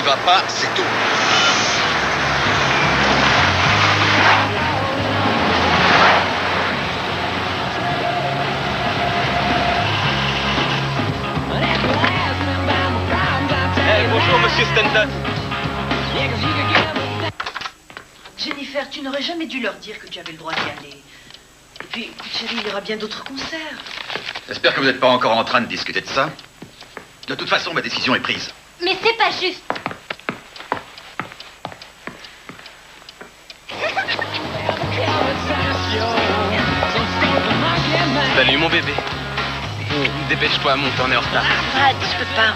va pas, c'est tout. Bonjour, monsieur Stanton. Jennifer, tu n'aurais jamais dû leur dire que tu avais le droit d'y aller. Et puis, écoute, chérie, il y aura bien d'autres concerts. J'espère que vous n'êtes pas encore en train de discuter de ça. De toute façon, ma décision est prise. Mais c'est pas juste. Salut, mon bébé. Dépêche-toi, monte, on est en retard. Brad, je peux pas.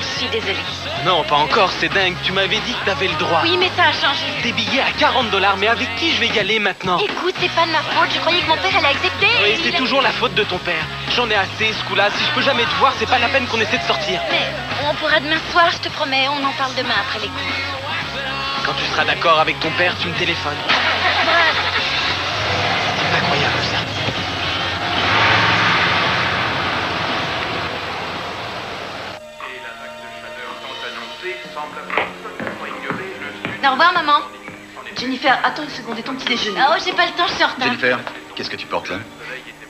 Je suis désolée. Non, pas encore, c'est dingue. Tu m'avais dit que t'avais le droit. Oui, mais ça a changé. Des billets à $40, mais avec qui je vais y aller maintenant? Écoute, c'est pas de ma faute. Je croyais que mon père allait accepter. Oui, c'est toujours la faute de ton père. J'en ai assez, ce coup-là. Si je peux jamais te voir, c'est pas la peine qu'on essaie de sortir. Mais on pourra demain soir, je te promets. On en parle demain après les cours. Quand tu seras d'accord avec ton père, tu me téléphones. Brad. C'est incroyable, ça. Au revoir, maman. Jennifer, attends une seconde, et ton petit déjeuner? Oh, j'ai pas le temps, je suis en retard. Jennifer, qu'est-ce que tu portes là?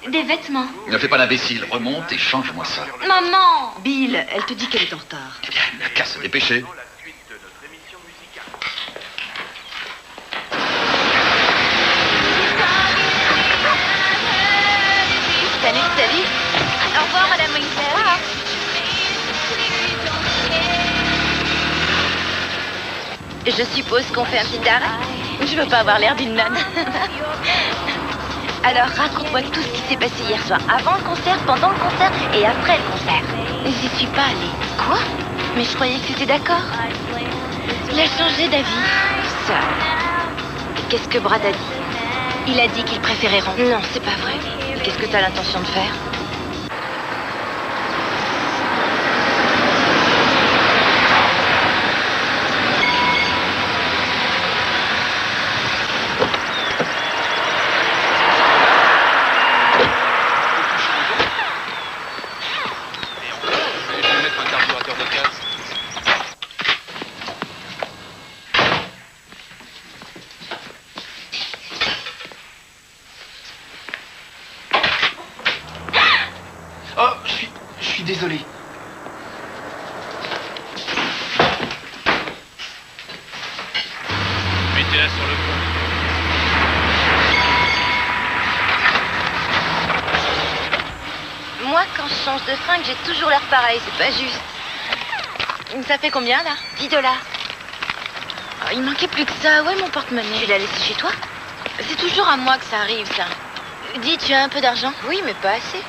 Des vêtements. Ne fais pas l'imbécile, remonte et change-moi ça. Maman. Bill, elle te dit qu'elle est en retard. Eh bien, n'a qu'à se dépêcher. Salut, salut. Au revoir, Madame Winkler. Je suppose qu'on fait un petit arrêt. Je veux pas avoir l'air d'une nonne. Alors, raconte-moi tout ce qui s'est passé hier soir. Avant le concert, pendant le concert et après le concert. J'y suis pas allée. Quoi? Mais je croyais que tu étais d'accord. Il a changé d'avis. Ça. Qu'est-ce que Brad a dit? Il a dit qu'il préférait rentrer. Non, c'est pas vrai. Et qu'est-ce que tu as l'intention de faire? Je vais mettre un carburateur de gaz. Oh, je suis désolé. Mettez-la sur le pont. Moi, quand je change de fringue, j'ai toujours l'air pareil, c'est pas juste. Ça fait combien, là? $10. Oh, il manquait plus que ça. Ouais, mon porte-monnaie. Tu l'as laissé chez toi? C'est toujours à moi que ça arrive, ça. Dis, tu as un peu d'argent? Oui, mais pas assez.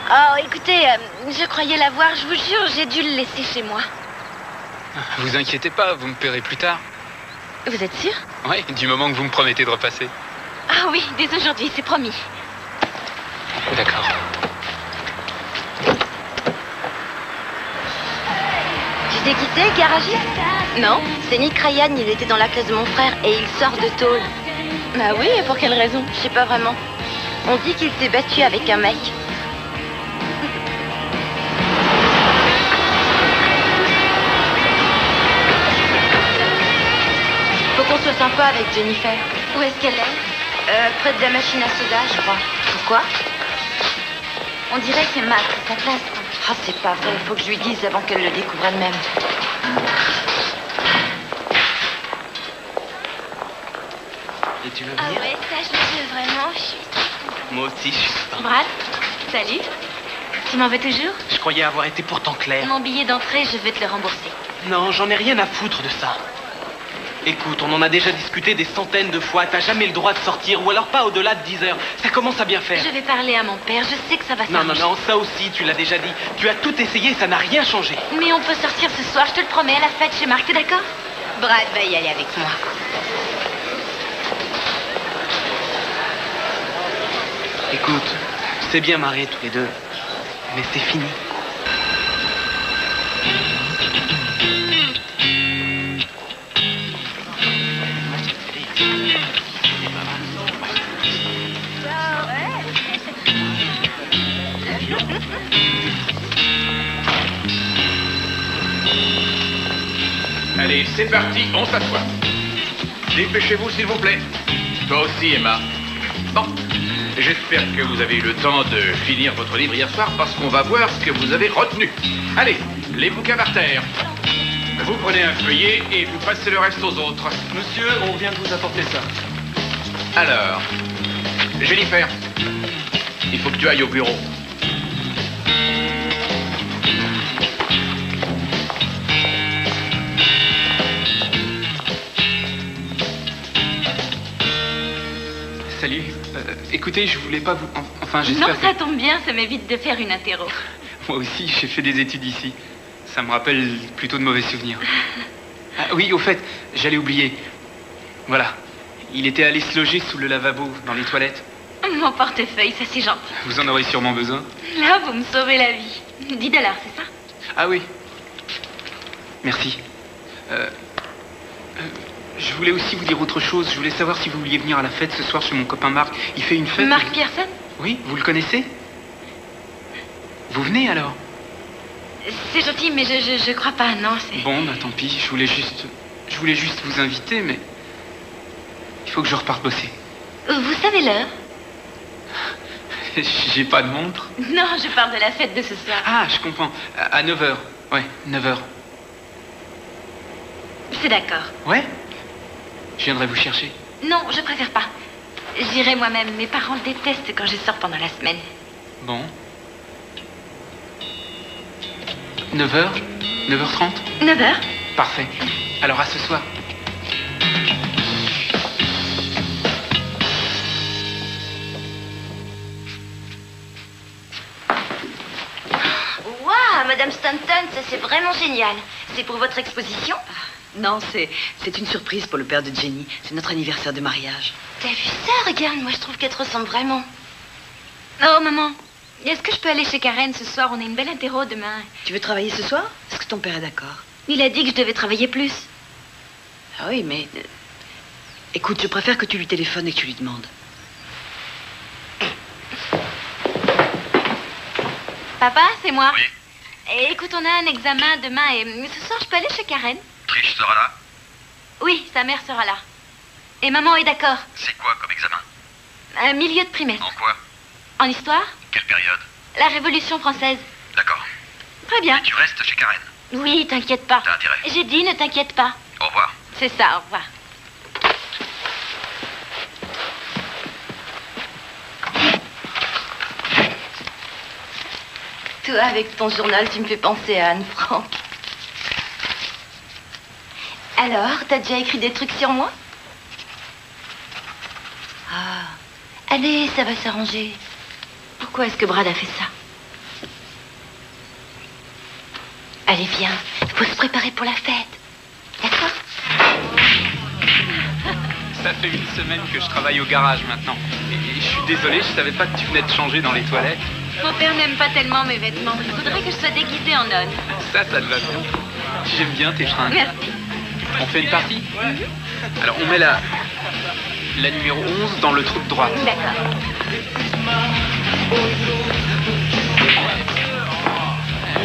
Oh, écoutez, je croyais l'avoir, je vous jure, j'ai dû le laisser chez moi. Vous inquiétez pas, vous me paierez plus tard. Vous êtes sûr? Oui, du moment que vous me promettez de repasser. Ah oui, dès aujourd'hui, c'est promis. D'accord. Tu sais qui c'est, le garagiste? Non, c'est Nick Ryan, il était dans la classe de mon frère et il sort de tôle. Bah oui, et pour quelle raison? Je sais pas vraiment. On dit qu'il s'est battu avec un mec. Faut qu'on soit sympa avec Jennifer. Où est-ce qu'elle est? Près de la machine à soda, je crois. Pourquoi? On dirait que Matt, c'est sa place. Ah, c'est pas vrai. Faut que je lui dise avant qu'elle le découvre elle-même. Et tu veux Ah venir? ouais, ça, je le veux vraiment. Je suis... Moi aussi, je suis content. Brad, salut. Tu m'en veux toujours? Je croyais avoir été pourtant clair. Mon billet d'entrée, je vais te le rembourser. Non, j'en ai rien à foutre de ça. Écoute, on en a déjà discuté des centaines de fois. T'as jamais le droit de sortir, ou alors pas au-delà de 10 heures. Ça commence à bien faire. Je vais parler à mon père. Je sais que ça va Non, s'arranger. non, non, ça aussi, tu l'as déjà dit. Tu as tout essayé, ça n'a rien changé. Mais on peut sortir ce soir, je te le promets, à la fête chez Marc, t'es d'accord? Brad va y aller avec moi. Écoute, c'est bien marré tous les deux, mais c'est fini. Allez, c'est parti, on s'assoit. Dépêchez-vous, s'il vous plaît. Toi aussi, Emma. Bon, j'espère que vous avez eu le temps de finir votre livre hier soir parce qu'on va voir ce que vous avez retenu. Allez, les bouquins par terre. Vous prenez un feuillet et vous passez le reste aux autres. Monsieur, on vient de vous apporter ça. Alors, Jennifer, il faut que tu ailles au bureau. Salut. Écoutez, je voulais pas vous... Enfin, Non, j'espère ça tombe bien, ça m'évite de faire une interro. Moi aussi, j'ai fait des études ici. Ça me rappelle plutôt de mauvais souvenirs. Ah, oui, au fait, j'allais oublier. Voilà. Il était allé se loger sous le lavabo, dans les toilettes. Mon portefeuille, ça c'est gentil. Vous en aurez sûrement besoin. Là, vous me sauvez la vie. 10 $, c'est ça? Ah oui. Merci. Je voulais aussi vous dire autre chose. Je voulais savoir si vous vouliez venir à la fête ce soir chez mon copain Marc. Il fait une fête... Marc Pierson? Oui, vous le connaissez? Vous venez alors? C'est gentil, mais je crois pas, non, c'est... Bon, bah tant pis. Je voulais juste vous inviter, mais... Il faut que je reparte bosser. Vous savez l'heure? J'ai pas de montre. Non, je parle de la fête de ce soir. Ah, je comprends. À 9h. Ouais, 9h. C'est d'accord. Ouais? Je viendrai vous chercher. Non, je préfère pas. J'irai moi-même. Mes parents détestent quand je sors pendant la semaine. Bon. 9h? 9h30? 9h? Parfait. Alors à ce soir. Waouh, Madame Stanton, ça c'est vraiment génial. C'est pour votre exposition? Non, c'est une surprise pour le père de Jenny. C'est notre anniversaire de mariage. T'as vu ça? Regarde, moi je trouve qu'elle te ressemble vraiment. Oh, maman, est-ce que je peux aller chez Karen ce soir? On a une belle interro demain. Tu veux travailler ce soir? Est-ce que ton père est d'accord? Il a dit que je devais travailler plus. Ah oui, mais... écoute, je préfère que tu lui téléphones et que tu lui demandes. Papa, c'est moi. Oui. Et écoute, on a un examen demain et ce soir je peux aller chez Karen? Trish sera là? Oui, sa mère sera là. Et maman est d'accord. C'est quoi comme examen? Un milieu de trimestre. En quoi? En histoire? Quelle période? La Révolution française. D'accord. Très bien. Et tu restes chez Karen? Oui, t'inquiète pas. T'as intérêt. J'ai dit, ne t'inquiète pas. Au revoir. C'est ça, au revoir. Toi, avec ton journal, tu me fais penser à Anne Frank. Alors, t'as déjà écrit des trucs sur moi? Ah. Allez, ça va s'arranger. Pourquoi est-ce que Brad a fait ça? Allez, viens. Faut se préparer pour la fête. D'accord? Ça fait une semaine que je travaille au garage maintenant. Et je suis désolé, je savais pas que tu venais de changer dans les toilettes. Mon père n'aime pas tellement mes vêtements. Il voudrait que je sois déguisée en nonne. Ça te va bien. J'aime bien tes fringues. Merci. On fait une partie? Alors on met la numéro 11 dans le trou de droite. D'accord.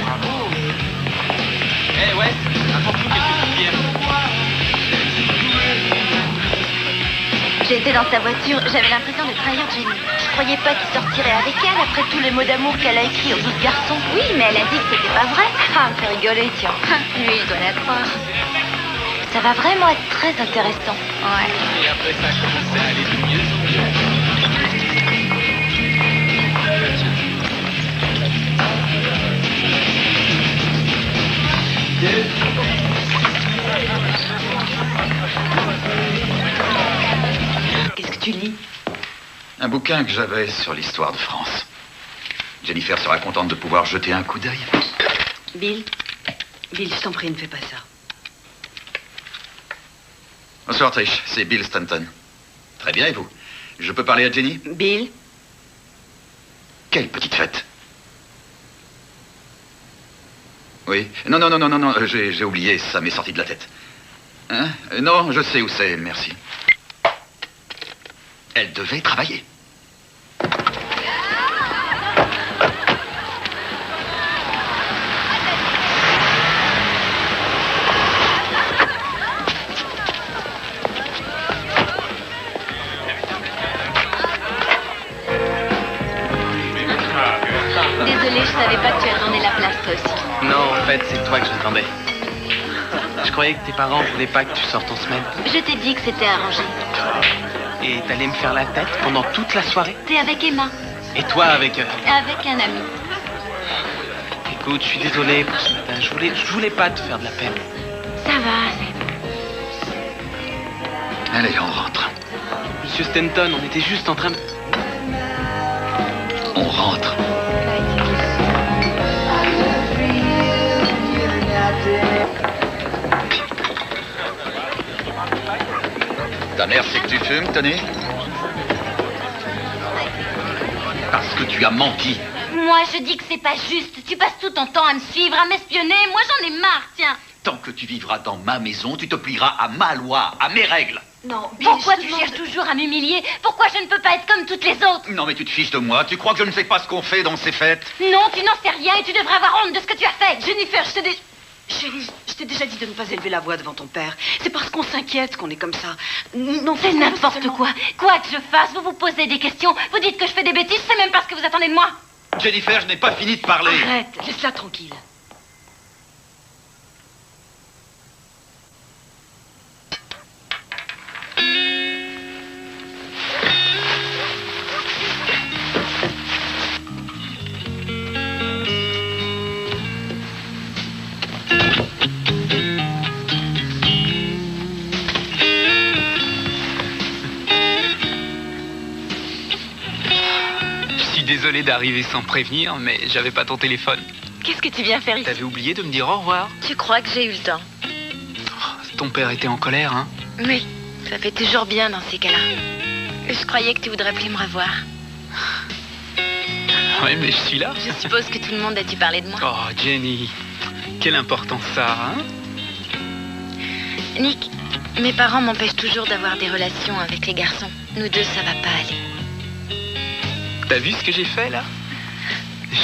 Bravo. Eh ouais, apporte-nous quelques petites bières. J'étais dans sa voiture, j'avais l'impression de trahir Jenny. Je croyais pas qu'il sortirait avec elle après tous les mots d'amour qu'elle a écrits aux autres garçons. Oui, mais elle a dit que c'était pas vrai. Ah, me fait rigoler, tiens. Lui, il doit la croire. Ça va vraiment être très intéressant. Ouais. Et après ça a commencé à aller de mieux en mieux. Qu'est-ce que tu lis? Un bouquin que j'avais sur l'histoire de France. Jennifer sera contente de pouvoir jeter un coup d'œil. Bill, je t'en prie, ne fais pas ça. Bonsoir, Trish. C'est Bill Stanton. Très bien, et vous? Je peux parler à Jenny? Bill? Quelle petite fête? Oui. Non, j'ai oublié, ça m'est sorti de la tête. Hein? Non, je sais où c'est, merci. Elle devait travailler. Désolée, je savais pas que tu attendais la place, toi aussi. Non, en fait, c'est toi que j'attendais. Je croyais que tes parents voulaient pas que tu sortes en semaine. Je t'ai dit que c'était arrangé. Et t'allais me faire la tête pendant toute la soirée. T'es avec Emma, Et toi avec... avec un ami. Écoute, je suis désolé pour ce matin. Je voulais pas te faire de la peine. Ça va, c'est... Allez, on rentre. Monsieur Stanton, on était juste en train de... On rentre. Ta mère sait que tu fumes, Tony? Parce que tu as menti. Moi, je dis que c'est pas juste. Tu passes tout ton temps à me suivre, à m'espionner. Moi, j'en ai marre, tiens. Tant que tu vivras dans ma maison, tu te plieras à ma loi, à mes règles. Non, Bill, Pourquoi je te tu demande- cherches toujours à m'humilier? Pourquoi je ne peux pas être comme toutes les autres? Non, mais tu te fiches de moi. Tu crois que je ne sais pas ce qu'on fait dans ces fêtes? Non, tu n'en sais rien et tu devrais avoir honte de ce que tu as fait. Jennifer, Chérie, je t'ai déjà dit de ne pas élever la voix devant ton père. C'est parce qu'on s'inquiète qu'on est comme ça. Non, C'est n'importe quoi. Quoi que je fasse, vous vous posez des questions, vous dites que je fais des bêtises, c'est même pas ce que vous attendez de moi. Jennifer, je n'ai pas fini de parler. Arrête, laisse-la tranquille. Je suis désolé d'arriver sans prévenir, mais j'avais pas ton téléphone. Qu'est-ce que tu viens faire ici? T'avais oublié de me dire au revoir. Tu crois que j'ai eu le temps? Ton père était en colère, hein? Oui, ça fait toujours bien dans ces cas-là. Je croyais que tu voudrais plus me revoir. Ouais, mais je suis là. Je suppose que tout le monde a dû parler de moi. Oh, Jenny, quelle importance ça a, hein? Nick, mes parents m'empêchent toujours d'avoir des relations avec les garçons. Nous deux, ça va pas aller. T'as vu ce que j'ai fait, là?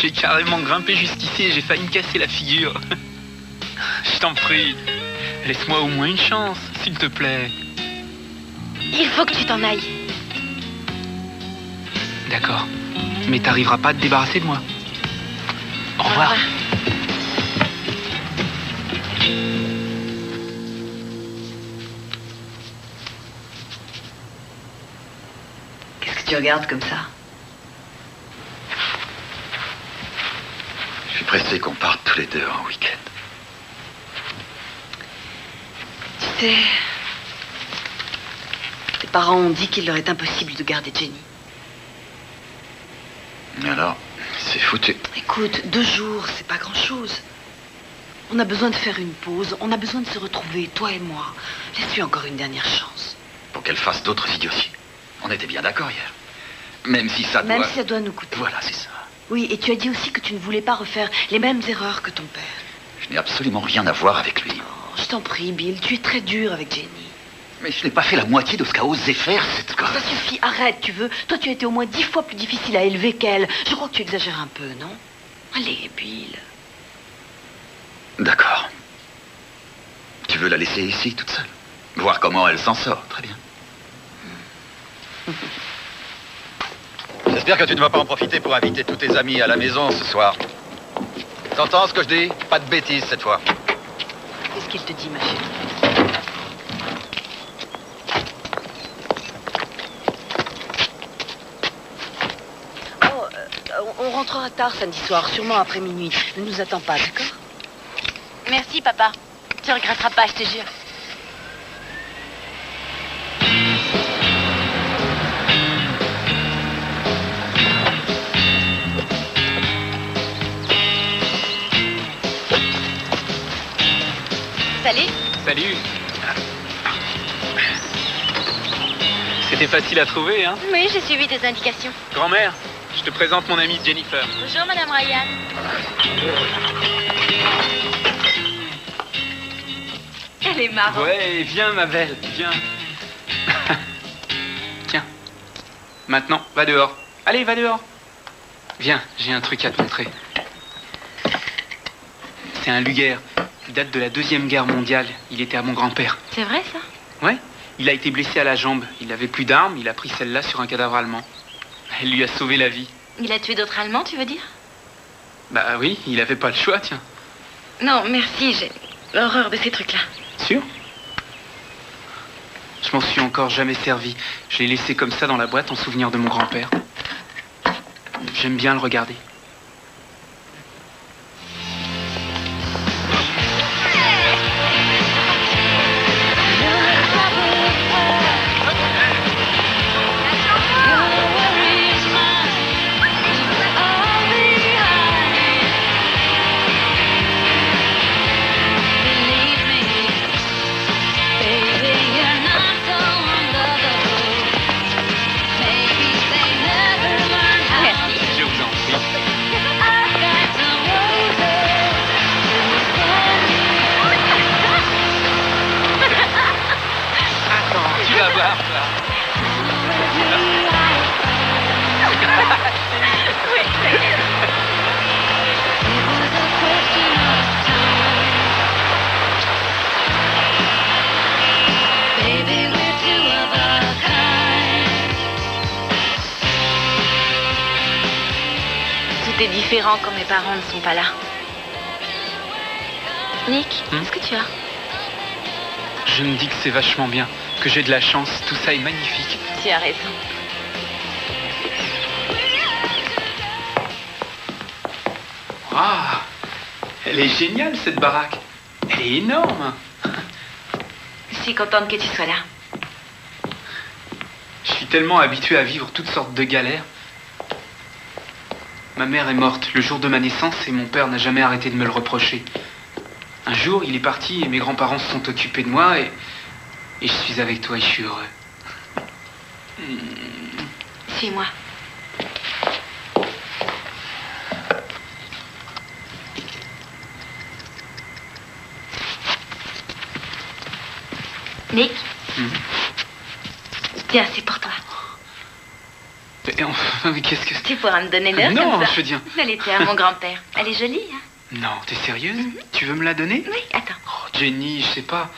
J'ai carrément grimpé jusqu'ici et j'ai failli me casser la figure. Je t'en prie, laisse-moi au moins une chance, s'il te plaît. Il faut que tu t'en ailles. D'accord, mais t'arriveras pas à te débarrasser de moi. Au revoir. Qu'est-ce que tu regardes comme ça? Je suis pressé qu'on parte tous les deux en week-end. Tu sais, tes parents ont dit qu'il leur est impossible de garder Jenny. Et alors, c'est foutu. Écoute, 2 jours, c'est pas grand-chose. On a besoin de faire une pause, on a besoin de se retrouver, toi et moi. Laisse-lui encore une dernière chance. Pour qu'elle fasse d'autres idioties. On était bien d'accord hier. Même si ça doit... Même si ça doit nous coûter. Voilà, c'est ça. Oui, et tu as dit aussi que tu ne voulais pas refaire les mêmes erreurs que ton père. Je n'ai absolument rien à voir avec lui. Oh, je t'en prie, Bill, tu es très dur avec Jenny. Mais je n'ai pas fait la moitié de ce qu'a osé faire cette gosse. Ça suffit, arrête, tu veux. Toi, tu as été au moins 10 fois plus difficile à élever qu'elle. Je crois que tu exagères un peu, non? Allez, Bill. D'accord. Tu veux la laisser ici, toute seule? Voir comment elle s'en sort, très bien. J'espère que tu ne vas pas en profiter pour inviter tous tes amis à la maison ce soir. T'entends ce que je dis? Pas de bêtises cette fois. Qu'est-ce qu'il te dit, ma chérie? Oh, on rentrera tard samedi soir, sûrement après minuit. Ne nous attends pas, d'accord? Merci, papa. Tu regretteras pas, je te jure. Salut. Salut. C'était facile à trouver, hein? Oui, j'ai suivi tes indications. Grand-mère, je te présente mon amie Jennifer. Bonjour, Madame Ryan. Elle est marrante. Ouais, viens, ma belle, viens. Tiens. Maintenant, va dehors. Allez, va dehors. Viens, j'ai un truc à te montrer. C'est un Luger. Il date de la Deuxième Guerre mondiale. Il était à mon grand-père. C'est vrai, ça? Ouais. Il a été blessé à la jambe. Il n'avait plus d'armes. Il a pris celle-là sur un cadavre allemand. Elle lui a sauvé la vie. Il a tué d'autres Allemands, tu veux dire? Bah oui, il avait pas le choix, tiens. Non, merci, j'ai l'horreur de ces trucs-là. Sûr? Je m'en suis encore jamais servi. Je l'ai laissé comme ça dans la boîte en souvenir de mon grand-père. J'aime bien le regarder. Je vous en prie. Attends, tu vas voir, toi. Tout est différent quand mes parents ne sont pas là. Nick, qu'est-ce que tu as? Je me dis que c'est vachement bien, que j'ai de la chance, tout ça est magnifique. Tu as raison. Ah, elle est géniale cette baraque. Elle est énorme. Je suis contente que tu sois là. Je suis tellement habitué à vivre toutes sortes de galères. Ma mère est morte le jour de ma naissance et mon père n'a jamais arrêté de me le reprocher. Un jour, il est parti et mes grands-parents se sont occupés de moi et je suis avec toi et je suis heureux. Suis-moi. Nick, tiens, c'est pour toi. Mais enfin, mais qu'est-ce que... Tu pourras me donner l'heure Non, comme ça. je veux dire... Elle était à mon grand-père. Elle est jolie, hein? Non, t'es sérieuse? Tu veux me la donner? Oui, attends. Oh, Jenny, je sais pas.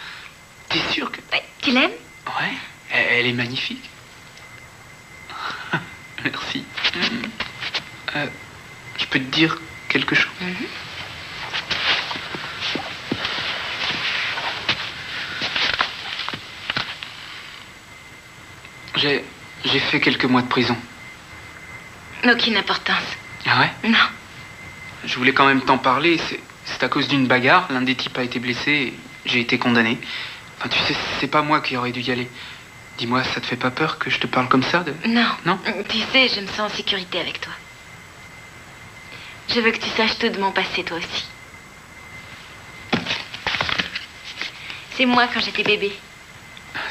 T'es sûre que... Ouais, tu l'aimes? Ouais, elle est magnifique. Merci. Je peux te dire quelque chose? J'ai fait quelques mois de prison. Aucune importance. Ah ouais? Non. Je voulais quand même t'en parler. C'est à cause d'une bagarre. L'un des types a été blessé et j'ai été condamné. Enfin, tu sais, c'est pas moi qui aurais dû y aller. Dis-moi, ça te fait pas peur que je te parle comme ça de... Non. Non? Tu sais, je me sens en sécurité avec toi. Je veux que tu saches tout de mon passé, toi aussi. C'est moi quand j'étais bébé.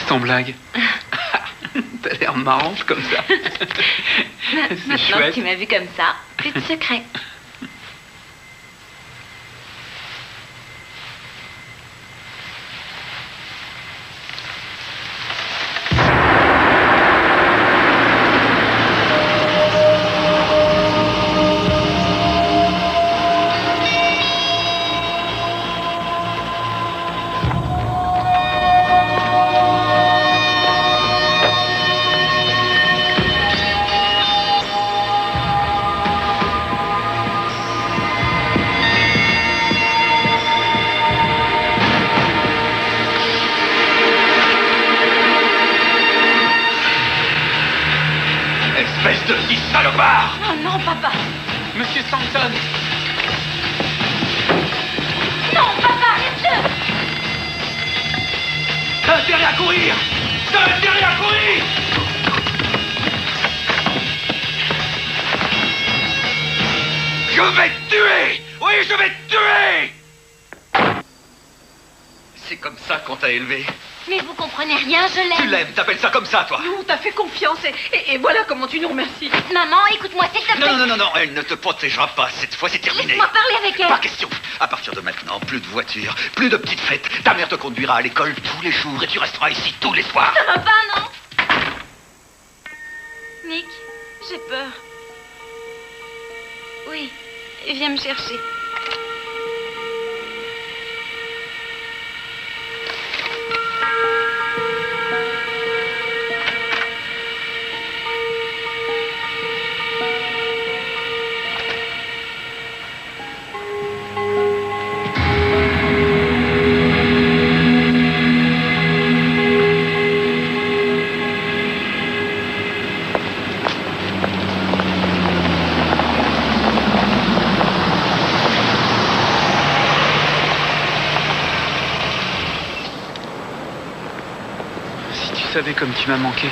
Sans blague. T'as l'air marrante comme ça. C'est Maintenant chouette. que tu m'as vu comme ça, plus de secret. Espèce de petit salopard! Oh non, papa! Monsieur Sampson! Non, papa, laisse-le! T'as intérêt à courir! T'as intérêt à courir! Je vais te tuer! Oui, je vais te tuer! C'est comme ça qu'on t'a élevé. Mais vous comprenez rien, je l'aime. Tu l'aimes, t'appelles ça comme ça, toi? Nous, on t'a fait confiance et voilà comment tu nous remercies. Maman, écoute-moi, s'il te plaît. Non, non, non, non, elle ne te protégera pas. Cette fois, c'est terminé. Laisse-moi parler avec elle. Pas question. À partir de maintenant, plus de voitures, plus de petites fêtes. Ta mère te conduira à l'école tous les jours et tu resteras ici tous les soirs. Ça va pas, non? Nick, j'ai peur. Oui, viens me chercher. savais comme tu m'as manqué.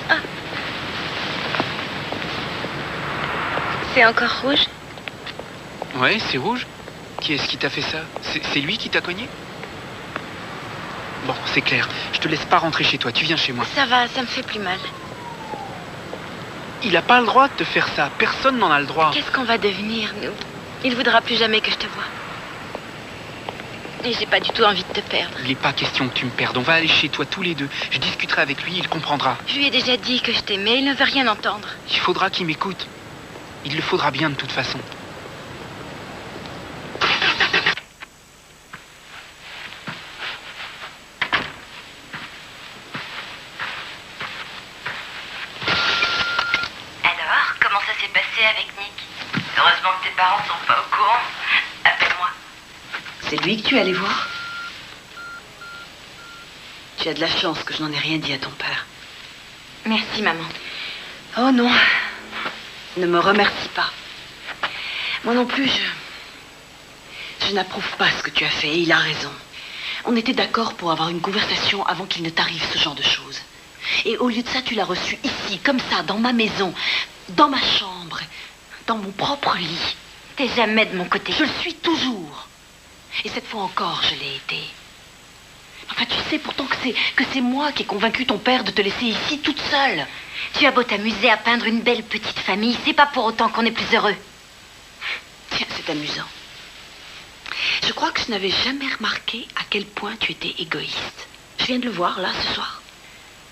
Ah. C'est encore rouge? Ouais, c'est rouge. Qui est-ce qui t'a fait ça? C'est lui qui t'a cogné? Bon, c'est clair. Je te laisse pas rentrer chez toi. Tu viens chez moi. Ça va, ça me fait plus mal. Il a pas le droit de te faire ça. Personne n'en a le droit. Qu'est-ce qu'on va devenir, nous? Il voudra plus jamais que je te voie. Et j'ai pas du tout envie de te perdre. Il n'est pas question que tu me perdes. On va aller chez toi tous les deux. Je discuterai avec lui, il comprendra. Je lui ai déjà dit que je t'aimais, il ne veut rien entendre. Il faudra qu'il m'écoute. Il le faudra bien de toute façon. Alors, comment ça s'est passé avec Nick? Heureusement que tes parents sont pas au courant. Appelle-moi. C'est lui que tu es allé voir? Tu as de la chance que je n'en ai rien dit à ton père. Merci, maman. Oh non. Ne me remercie pas. Moi non plus, je n'approuve pas ce que tu as fait et il a raison. On était d'accord pour avoir une conversation avant qu'il ne t'arrive ce genre de choses. Et au lieu de ça, tu l'as reçu ici, comme ça, dans ma maison, dans ma chambre, dans mon propre lit. T'es jamais de mon côté. Je le suis toujours. Et cette fois encore, je l'ai été. Enfin, tu sais pourtant que c'est moi qui ai convaincu ton père de te laisser ici toute seule. Tu as beau t'amuser à peindre une belle petite famille, c'est pas pour autant qu'on est plus heureux. Tiens, c'est amusant. Je crois que je n'avais jamais remarqué à quel point tu étais égoïste. Je viens de le voir, là, ce soir.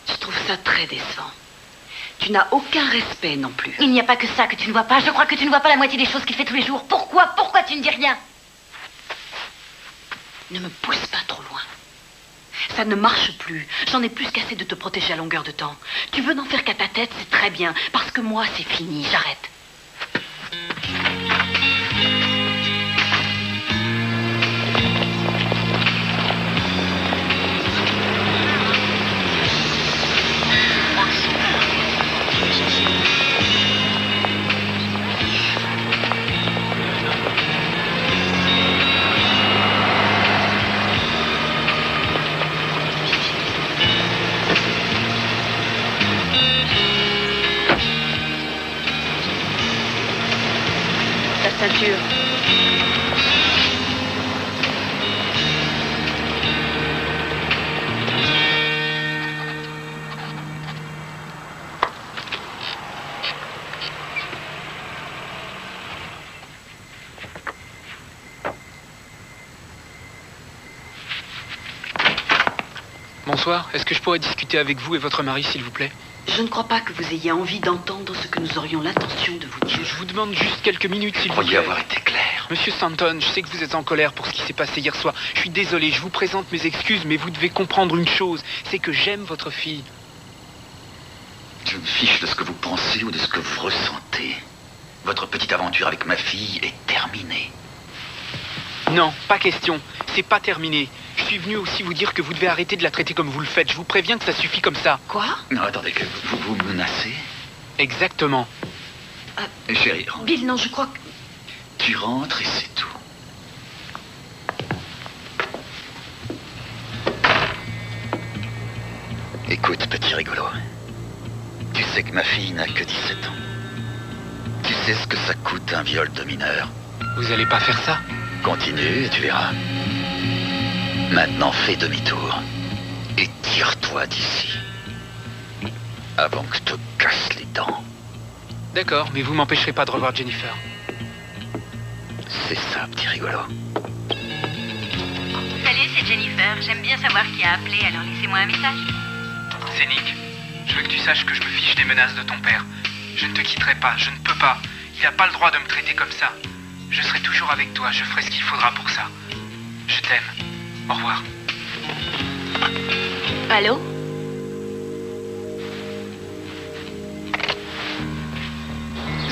Je trouve ça très décevant. Tu n'as aucun respect non plus. Il n'y a pas que ça que tu ne vois pas. Je crois que tu ne vois pas la moitié des choses qu'il fait tous les jours. Pourquoi tu ne dis rien? Ne me pousse pas trop loin. Ça ne marche plus. J'en ai plus qu'assez de te protéger à longueur de temps. Tu veux n'en faire qu'à ta tête, c'est très bien. Parce que moi, c'est fini. J'arrête. Ceinture. Bonsoir. Est-ce que je pourrais discuter avec vous et votre mari, s'il vous plaît? Je ne crois pas que vous ayez envie d'entendre ce que nous aurions l'intention de vous dire. Je vous demande juste quelques minutes, s'il vous plaît. Croyez avoir été clair. Monsieur Stanton, je sais que vous êtes en colère pour ce qui s'est passé hier soir. Je suis désolé, je vous présente mes excuses, mais vous devez comprendre une chose, c'est que j'aime votre fille. Je me fiche de ce que vous pensez ou de ce que vous ressentez. Votre petite aventure avec ma fille est terminée. Non, pas question. C'est pas terminé. Je suis venu aussi vous dire que vous devez arrêter de la traiter comme vous le faites. Je vous préviens que ça suffit comme ça. Quoi? Non, attendez, que vous vous menacez? Exactement. Chérie, Bill, non, je crois que... tu rentres et c'est tout. Écoute, petit rigolo. Tu sais que ma fille n'a que 17 ans. Tu sais ce que ça coûte un viol de mineur. Vous allez pas faire ça? Continue et tu verras. Maintenant, fais demi-tour. Et tire-toi d'ici. Avant que je te casse les dents. D'accord, mais vous m'empêcherez pas de revoir Jennifer. C'est ça, petit rigolo. Salut, c'est Jennifer. J'aime bien savoir qui a appelé, alors laissez-moi un message. C'est Nick. Je veux que tu saches que je me fiche des menaces de ton père. Je ne te quitterai pas, je ne peux pas. Il n'a pas le droit de me traiter comme ça. Je serai toujours avec toi, je ferai ce qu'il faudra pour ça. Je t'aime. Au revoir. Allô?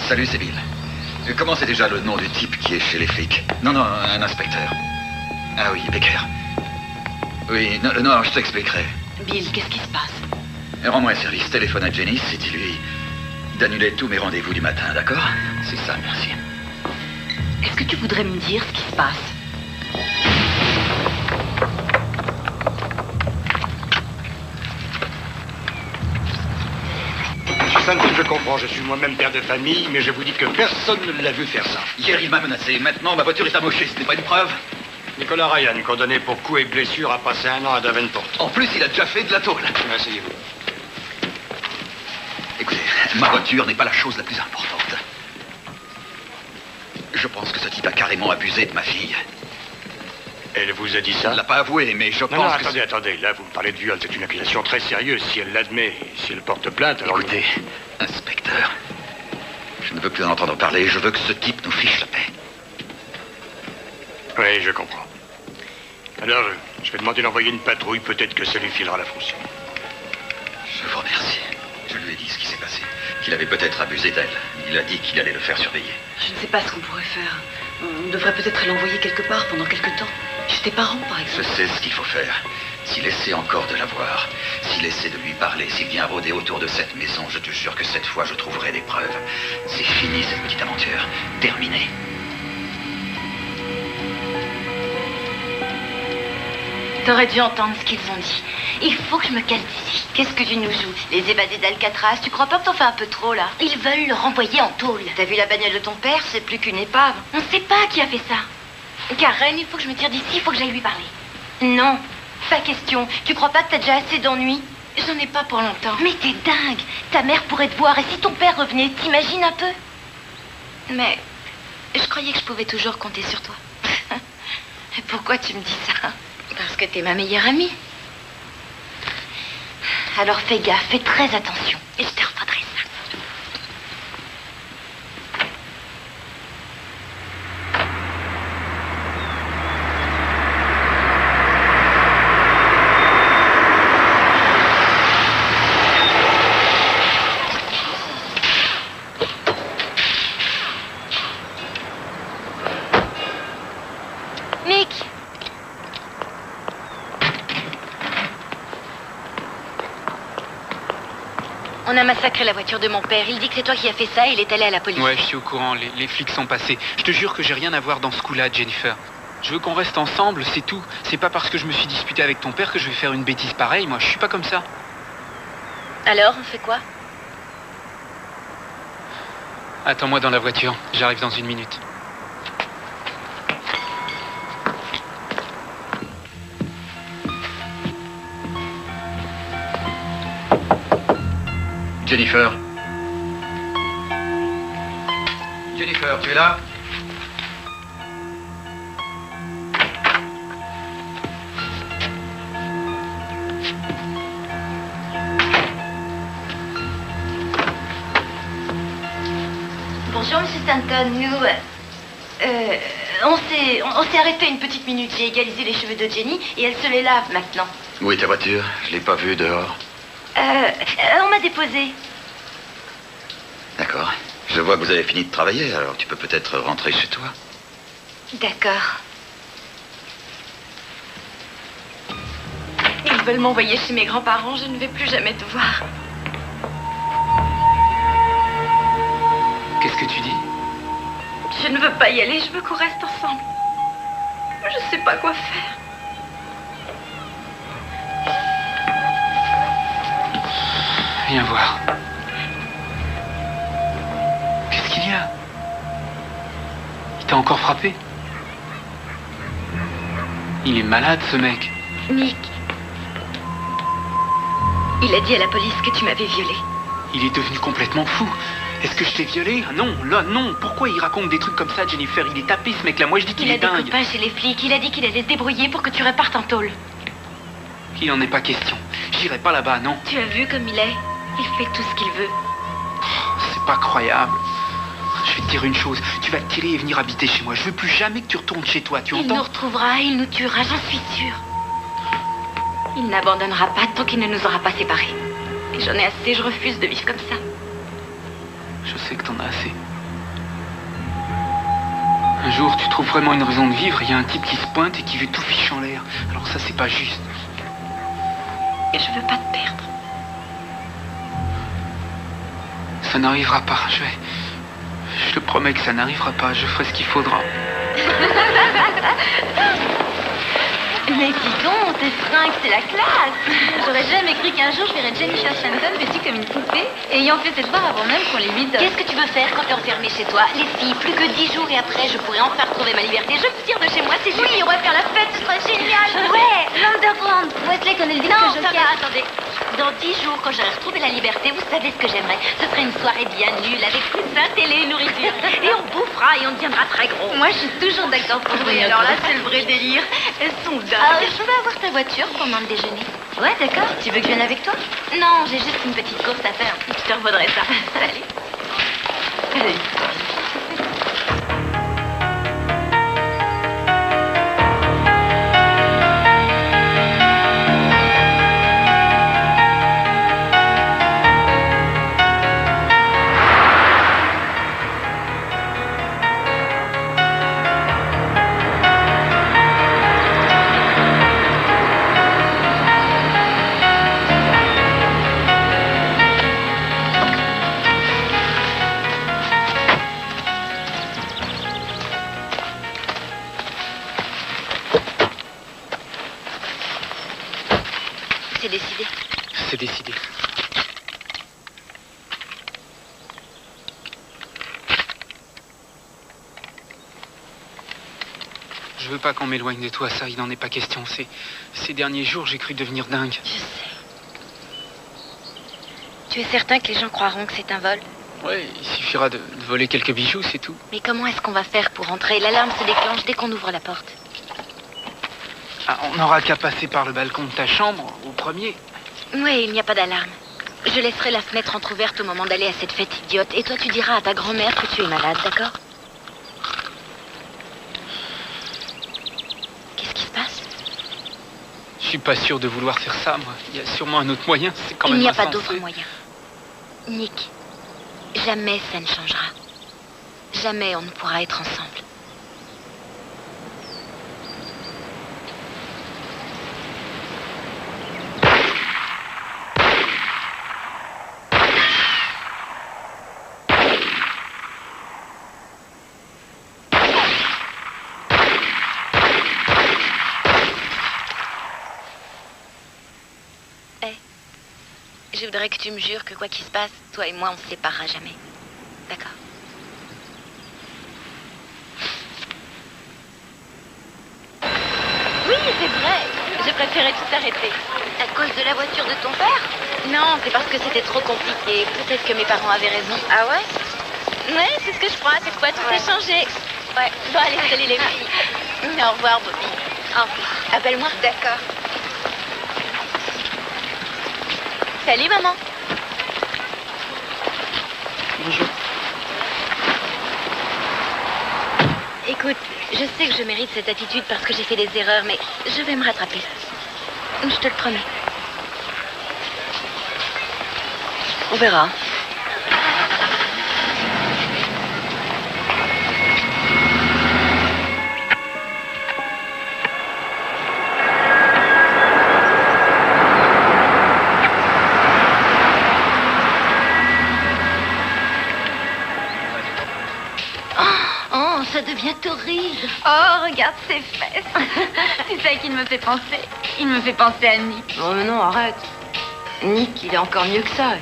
Salut, c'est Bill. Comment c'est déjà le nom du type qui est chez les flics? Non, un inspecteur. Ah oui, Becker. Oui, non, je t'expliquerai. Bill, qu'est-ce qui se passe? Rends-moi un service. Téléphone à Janice et dis-lui d'annuler tous mes rendez-vous du matin, d'accord? C'est ça, merci. Est-ce que tu voudrais me dire ce qui se passe? Stanton, je comprends, je suis moi-même père de famille, mais je vous dis que personne ne l'a vu faire ça. Hier, il m'a menacé. Maintenant, ma voiture est amochée. Ce n'est pas une preuve. Nicolas Ryan, condamné pour coups et blessures, a passé 1 an à Davenport. En plus, il a déjà fait de la tôle. Asseyez-vous. Écoutez, ma voiture n'est pas la chose la plus importante. Je pense que ce type a carrément abusé de ma fille. Elle vous a dit ça? Elle l'a pas avoué, mais je pense Non, que... attendez, là, vous me parlez de viol, c'est une accusation très sérieuse. Si elle l'admet, si elle porte plainte, alors... Écoutez, inspecteur, je ne veux plus en entendre parler. Je veux que ce type nous fiche la paix. Oui, je comprends. Alors, je vais demander d'envoyer une patrouille, peut-être que ça lui filera la fonction. Je vous remercie. Je lui ai dit ce qui s'est passé, qu'il avait peut-être abusé d'elle. Il a dit qu'il allait le faire surveiller. Je ne sais pas ce qu'on pourrait faire. On devrait peut-être l'envoyer quelque part pendant quelque temps. Chez tes parents, par Je exemple. sais ce qu'il faut faire. S'il essaie encore de la voir, s'il essaie de lui parler, s'il vient rôder autour de cette maison, je te jure que cette fois, je trouverai des preuves. C'est fini, cette petite aventure. Terminé. T'aurais dû entendre ce qu'ils ont dit. Il faut que je me casse d'ici. Qu'est-ce que tu nous joues? Les évadés d'Alcatraz? Tu crois pas que t'en fais un peu trop, là? Ils veulent le renvoyer en tôle. T'as vu la bagnole de ton père? C'est plus qu'une épave. On sait pas qui a fait ça. Karen, il faut que je me tire d'ici, il faut que j'aille lui parler. Non, pas question. Tu crois pas que t'as déjà assez d'ennuis? J'en ai pas pour longtemps. Mais t'es dingue. Ta mère pourrait te voir, et si ton père revenait, t'imagines un peu? Mais je croyais que je pouvais toujours compter sur toi. Pourquoi tu me dis ça? Parce que t'es ma meilleure amie. Alors fais gaffe, fais très attention. Et je te reprendrai ça. Nick! On a massacré la voiture de mon père. Il dit que c'est toi qui as fait ça et il est allé à la police. Ouais, je suis au courant, les flics sont passés. Je te jure que j'ai rien à voir dans ce coup-là, Jennifer. Je veux qu'on reste ensemble, c'est tout. C'est pas parce que je me suis disputé avec ton père que je vais faire une bêtise pareille. Moi, je suis pas comme ça. Alors, on fait quoi? Attends-moi dans la voiture, j'arrive dans 1 minute. Jennifer. Jennifer, tu es là? Bonjour, Monsieur Stanton. Nous... on s'est arrêté une petite minute. J'ai égalisé les cheveux de Jenny et elle se les lave maintenant. Où est ta voiture? Je l'ai pas vue dehors. On m'a déposé. D'accord. Je vois que vous avez fini de travailler, alors tu peux peut-être rentrer chez toi. D'accord. Ils veulent m'envoyer chez mes grands-parents. Je ne vais plus jamais te voir. Qu'est-ce que tu dis? Je ne veux pas y aller. Je veux qu'on reste ensemble. Je ne sais pas quoi faire. Viens voir. Qu'est-ce qu'il y a? Il t'a encore frappé? Il est malade, ce mec. Nick. Il a dit à la police que tu m'avais violée. Il est devenu complètement fou. Est-ce que je t'ai violé? Ah non, là, non. Pourquoi il raconte des trucs comme ça, Jennifer? Il est tapé, ce mec-là. Moi, je dis qu'il Il a est des dingue. copains chez les flics. Il a dit qu'il allait se débrouiller pour que tu repartes en tôle. Il en est pas question. J'irai pas là-bas, non. Tu as vu comme il est? Il fait tout ce qu'il veut. C'est pas croyable. Je vais te dire une chose. Tu vas te tirer et venir habiter chez moi. Je veux plus jamais que tu retournes chez toi, tu Il nous entends? retrouvera, il nous tuera, j'en suis sûre. Il n'abandonnera pas tant qu'il ne nous aura pas séparés. Et j'en ai assez, je refuse de vivre comme ça. Je sais que t'en as assez. Un jour, tu trouves vraiment une raison de vivre, il y a un type qui se pointe et qui veut tout fiche en l'air. Alors ça, c'est pas juste. Et je veux pas te perdre. Ça n'arrivera pas, je te promets que ça n'arrivera pas, je ferai ce qu'il faudra. Mais dis donc, tes fringues, c'est la classe. J'aurais jamais cru qu'un jour je verrais Jennifer Shanton vêtue comme une poupée, ayant fait ses devoirs avant même qu'on les lui donne. Qu'est-ce que tu veux faire quand t'es enfermée chez toi? Les filles, plus que 10 jours et après, je pourrais enfin retrouver ma liberté. Je me tire de chez moi, c'est juste. Oui, on va faire la fête, ce sera génial. Ouais, l'underground. Wesley connaît le disque Non, Joker. ça va, attendez. Dans 10 jours, quand j'aurai retrouvé la liberté, vous savez ce que j'aimerais. Ce serait une soirée bien nulle, avec coussin, télé et nourriture. Et on bouffera et on deviendra très gros. Moi, je suis toujours d'accord pour Oui, venir. alors là, c'est le vrai délire. Elles sont dingues. Je vais avoir ta voiture pendant le déjeuner. Ouais, d'accord. Tu veux que je vienne avec toi? Non, j'ai juste une petite course à faire. Je te revaudrai ça. Salut. C'est décidé. C'est décidé. Je veux pas qu'on m'éloigne de toi, ça, il n'en est pas question. Ces derniers jours, j'ai cru devenir dingue. Je sais. Tu es certain que les gens croiront que c'est un vol? Ouais, il suffira de voler quelques bijoux, c'est tout. Mais comment est-ce qu'on va faire pour entrer? L'alarme se déclenche dès qu'on ouvre la porte. Ah, on n'aura qu'à passer par le balcon de ta chambre, au premier. Oui, il n'y a pas d'alarme. Je laisserai la fenêtre entrouverte au moment d'aller à cette fête idiote. Et toi, tu diras à ta grand-mère que tu es malade, d'accord? Qu'est-ce qui se passe? Je suis pas sûr de vouloir faire ça, moi. Il y a sûrement un autre moyen, c'est quand Il même n'y a pas insensé. d'autre moyen. Nick, jamais ça ne changera. Jamais on ne pourra être ensemble. Je voudrais que tu me jures que quoi qu'il se passe, toi et moi, on se séparera jamais. D'accord? Oui, c'est vrai. J'ai préféré tout arrêter. À cause de la voiture de ton père? Non, c'est parce que c'était trop compliqué. Peut-être que mes parents avaient raison. Ah ouais? Ouais, c'est ce que je crois. Cette fois, tout a changé. Ouais. Bon, allez, salut les filles. Au revoir, Bobby. Au revoir. Appelle-moi. D'accord. Salut, maman. Bonjour. Écoute, je sais que je mérite cette attitude parce que j'ai fait des erreurs, mais je vais me rattraper. Je te le promets. On verra. Oh, ça devient torride. Oh, regarde ses fesses. C'est ça qui me fait penser. Il me fait penser à Nick. Oh mais non, arrête. Nick, il est encore mieux que ça.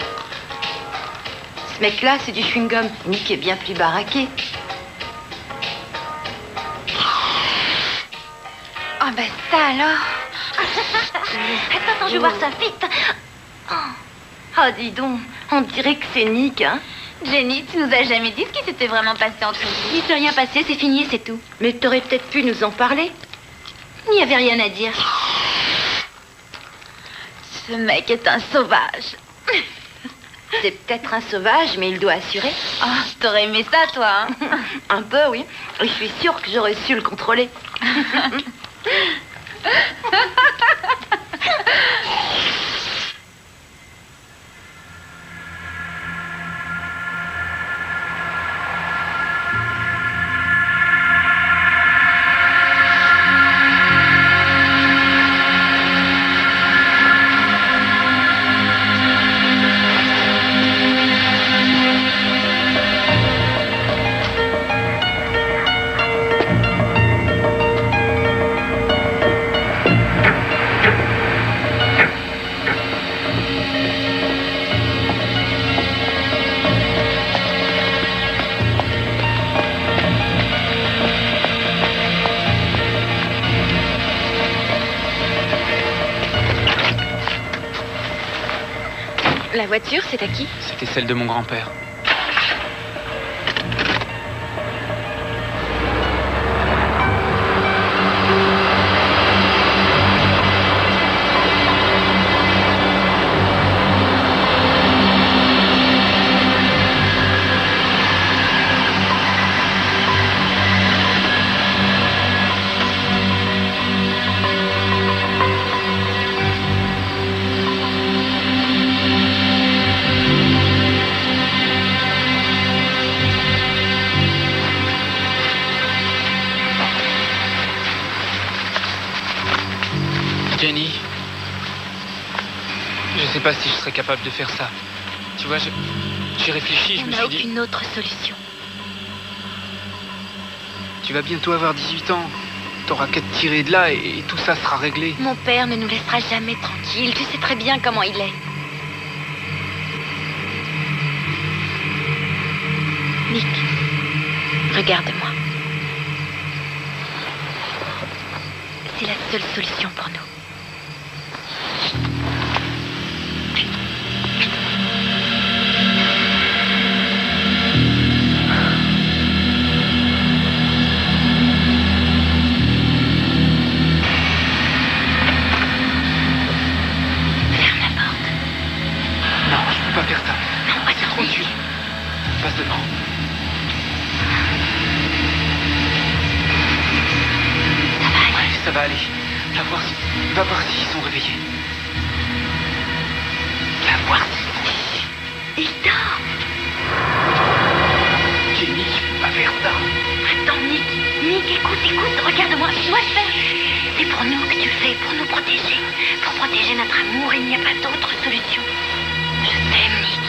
Ce mec-là, c'est du chewing-gum. Nick est bien plus baraqué. Oh, ben ça alors. Attends, je vais voir ça vite. Ah, dis donc, on dirait que c'est Nick, hein. Jenny, tu nous as jamais dit ce qui s'était vraiment passé entre nous. Il ne s'est rien passé, c'est fini, c'est tout. Mais t'aurais peut-être pu nous en parler. Il n'y avait rien à dire. Ce mec est un sauvage. C'est peut-être un sauvage, mais il doit assurer. Oh, t'aurais aimé ça, toi, hein? Un peu, oui. Et je suis sûre que j'aurais su le contrôler. La voiture, c'est à qui? C'était celle de mon grand-père. Jenny, je sais pas si je serais capable de faire ça. Tu vois, j'ai réfléchi, je me suis dit... On n'a aucune autre solution. Tu vas bientôt avoir 18 ans. T'auras qu'à te tirer de là et tout ça sera réglé. Mon père ne nous laissera jamais tranquilles. Tu sais très bien comment il est. Nick, regarde-moi. C'est la seule solution pour nous. Passe devant. Ça va aller. Va voir s'ils sont réveillés. Va voir s'ils... Il dort. Jenny, tu peux pas faire ça. Attends, Nick, écoute, regarde-moi, tu dois le faire. C'est pour nous que tu le fais, pour nous protéger. Pour protéger notre amour, il n'y a pas d'autre solution. Je t'aime, Nick.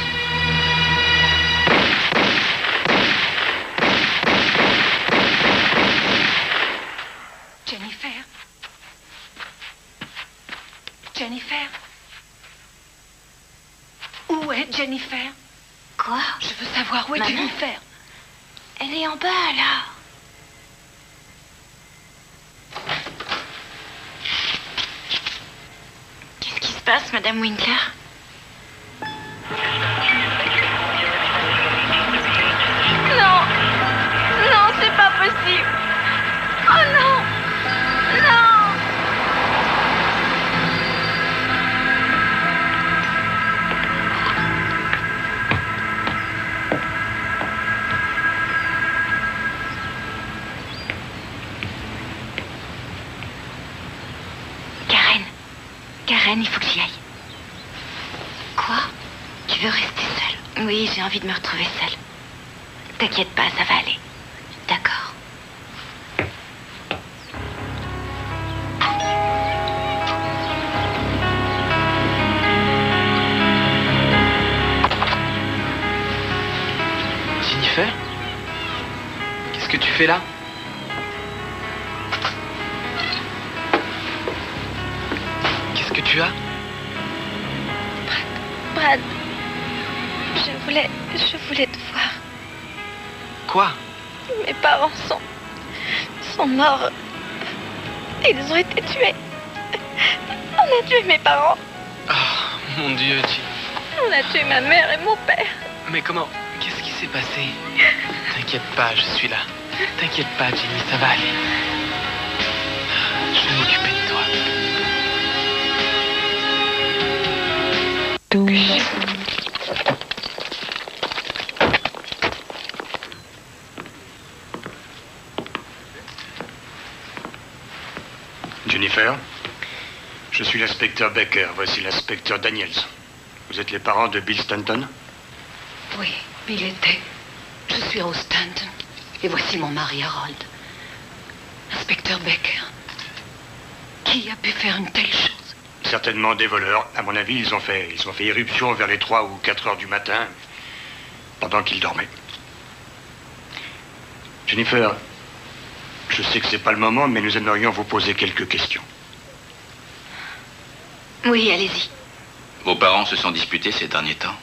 Jennifer? Où est Jennifer? Quoi? Je veux savoir où est Maman? Jennifer. Elle est en bas, là. Qu'est-ce qui se passe, Madame Winkler? Non! Non, c'est pas possible! Oh non! Non! Karen, il faut que j'y aille. Quoi? Tu veux rester seule? Oui, j'ai envie de me retrouver seule. T'inquiète pas, ça va aller. D'accord. Jennifer? Qu'est-ce que tu fais là? Qu'est-ce que tu as? Brad, je voulais te voir. Quoi? Mes parents sont morts. Ils ont été tués. On a tué mes parents. Oh, mon Dieu, On a tué ma mère et mon père. Mais comment? Qu'est-ce qui s'est passé? T'inquiète pas, je suis là. T'inquiète pas, Jenny, ça va aller. Je vais m'occuper de toi. Jennifer, je suis l'inspecteur Baker. Voici l'inspecteur Daniels. Vous êtes les parents de Bill Stanton? Oui, il était. Je suis Rose Stanton. Et voici mon mari Harold. Inspecteur Baker. Qui a pu faire une telle chose? Certainement des voleurs. À mon avis, ils ont fait irruption vers les 3 ou 4 heures du matin, pendant qu'ils dormaient. Jennifer, je sais que c'est pas le moment, mais nous aimerions vous poser quelques questions. Oui, allez-y. Vos parents se sont disputés ces derniers temps?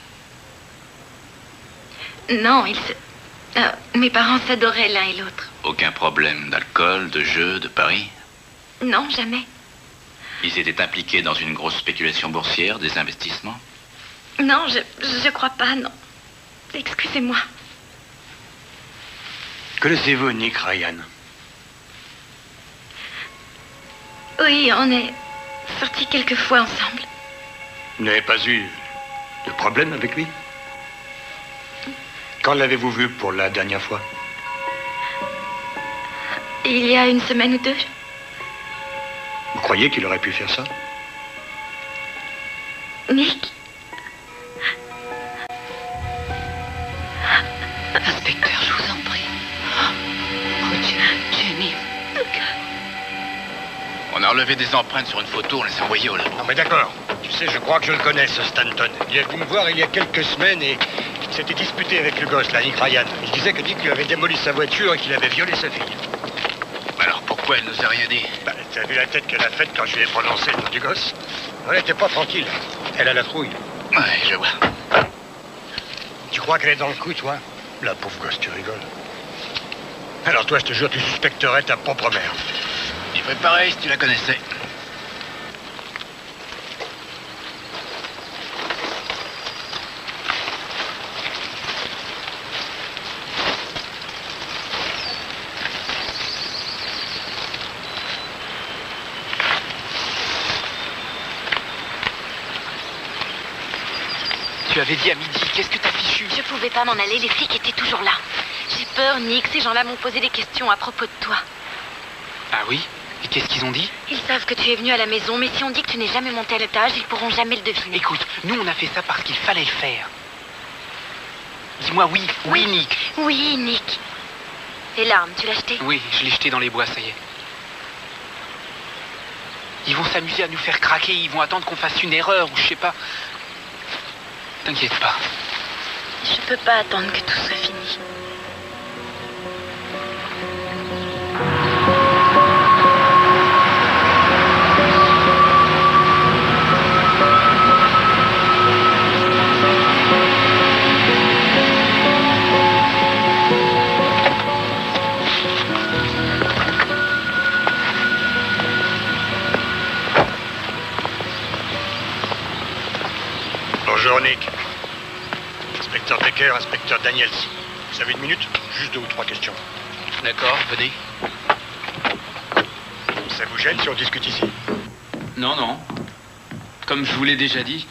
Non, mes parents s'adoraient l'un et l'autre. Aucun problème d'alcool, de jeux, de paris? Non, jamais. Ils étaient impliqués dans une grosse spéculation boursière, des investissements? Non, je crois pas, non. Excusez-moi. Connaissez-vous Nick Ryan? Oui, on est sortis quelques fois ensemble. Vous n'avez pas eu de problème avec lui? Quand l'avez-vous vu pour la dernière fois? Il y a une semaine ou deux. Vous croyez qu'il aurait pu faire ça? Nick? Inspecteur, je vous en prie. Oh Dieu, Jenny. On a relevé des empreintes sur une photo, on les a envoyées au labo. Non mais d'accord. Tu sais, je crois que je le connais, ce Stanton. Il est venu me voir il y a quelques semaines et il s'était disputé avec le gosse, là, Nick Ryan. Il disait que Nick lui avait démoli sa voiture et qu'il avait violé sa fille. Alors pourquoi elle nous a rien dit? Bah, t'as vu la tête qu'elle a faite quand je lui ai prononcé le nom du gosse? Elle était pas tranquille. Elle a la trouille. Ouais, je vois. Tu crois qu'elle est dans le coup, toi? La pauvre gosse, tu rigoles. Alors toi, je te jure, tu suspecterais ta propre mère. Il ferait pareil si tu la connaissais. Tu avais dit à midi, qu'est-ce que t'as fichu? Je pouvais pas m'en aller, les flics étaient toujours là. J'ai peur, Nick, ces gens-là m'ont posé des questions à propos de toi. Ah oui? Et qu'est-ce qu'ils ont dit? Ils savent que tu es venu à la maison, mais si on dit que tu n'es jamais monté à l'étage, ils pourront jamais le deviner. Écoute, nous on a fait ça parce qu'il fallait le faire. Dis-moi oui, oui Nick. Oui, Nick. Et l'arme, tu l'as achetée? Oui, je l'ai jeté dans les bois, ça y est. Ils vont s'amuser à nous faire craquer, ils vont attendre qu'on fasse une erreur ou je sais pas. T'inquiète pas. Je peux pas attendre que tout soit fini. Bonjour, Nick. Inspecteur Becker, inspecteur Daniels. Vous avez une minute? Juste 2 ou 3 questions. D'accord, venez. Ça vous gêne si on discute ici? Non, non. Comme je vous l'ai déjà dit,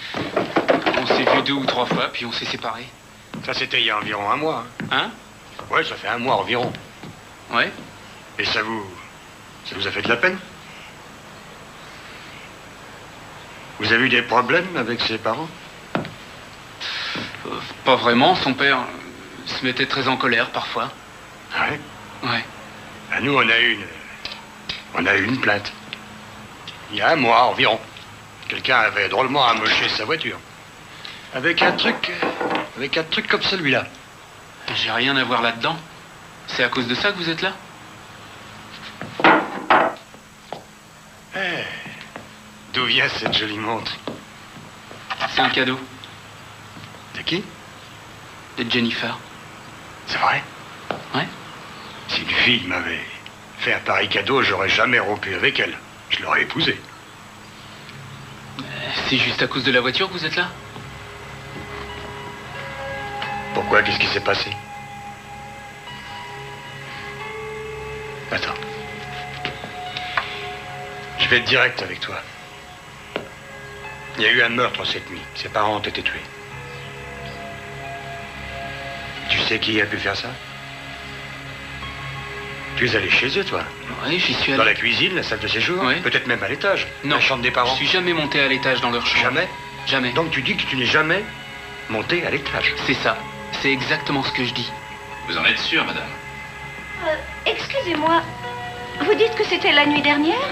on s'est vu 2 ou 3 fois, puis on s'est séparés. Ça, c'était il y a environ 1 mois. Hein? Ouais, ça fait 1 mois environ. Ouais? Et ça vous a fait de la peine? Vous avez eu des problèmes avec ses parents? Pas vraiment, son père se mettait très en colère parfois. Ah ouais? Ouais. Ah, nous, on a eu une plainte. Il y a 1 mois environ. Quelqu'un avait drôlement amoché sa voiture. Avec un truc comme celui-là. J'ai rien à voir là-dedans. C'est à cause de ça que vous êtes là? Eh, d'où vient cette jolie montre? C'est un cadeau De qui? de Jennifer. C'est vrai? Ouais. Si une fille m'avait fait un pareil cadeau, j'aurais jamais rompu avec elle. Je l'aurais épousée. C'est juste à cause de la voiture que vous êtes là? Pourquoi? Qu'est-ce qui s'est passé? Attends. Je vais être direct avec toi. Il y a eu un meurtre cette nuit. Ses parents ont été tués. Tu sais qui a pu faire ça? Tu es allé chez eux, toi? Oui, j'y suis allé. Dans la cuisine, la salle de séjour? Oui. Peut-être même à l'étage? Non. La chambre des parents? Je suis jamais monté à l'étage dans leur chambre. Jamais? Jamais. Donc tu dis que tu n'es jamais monté à l'étage? C'est ça. C'est exactement ce que je dis. Vous en êtes sûr, madame? Excusez-moi, vous dites que c'était la nuit dernière?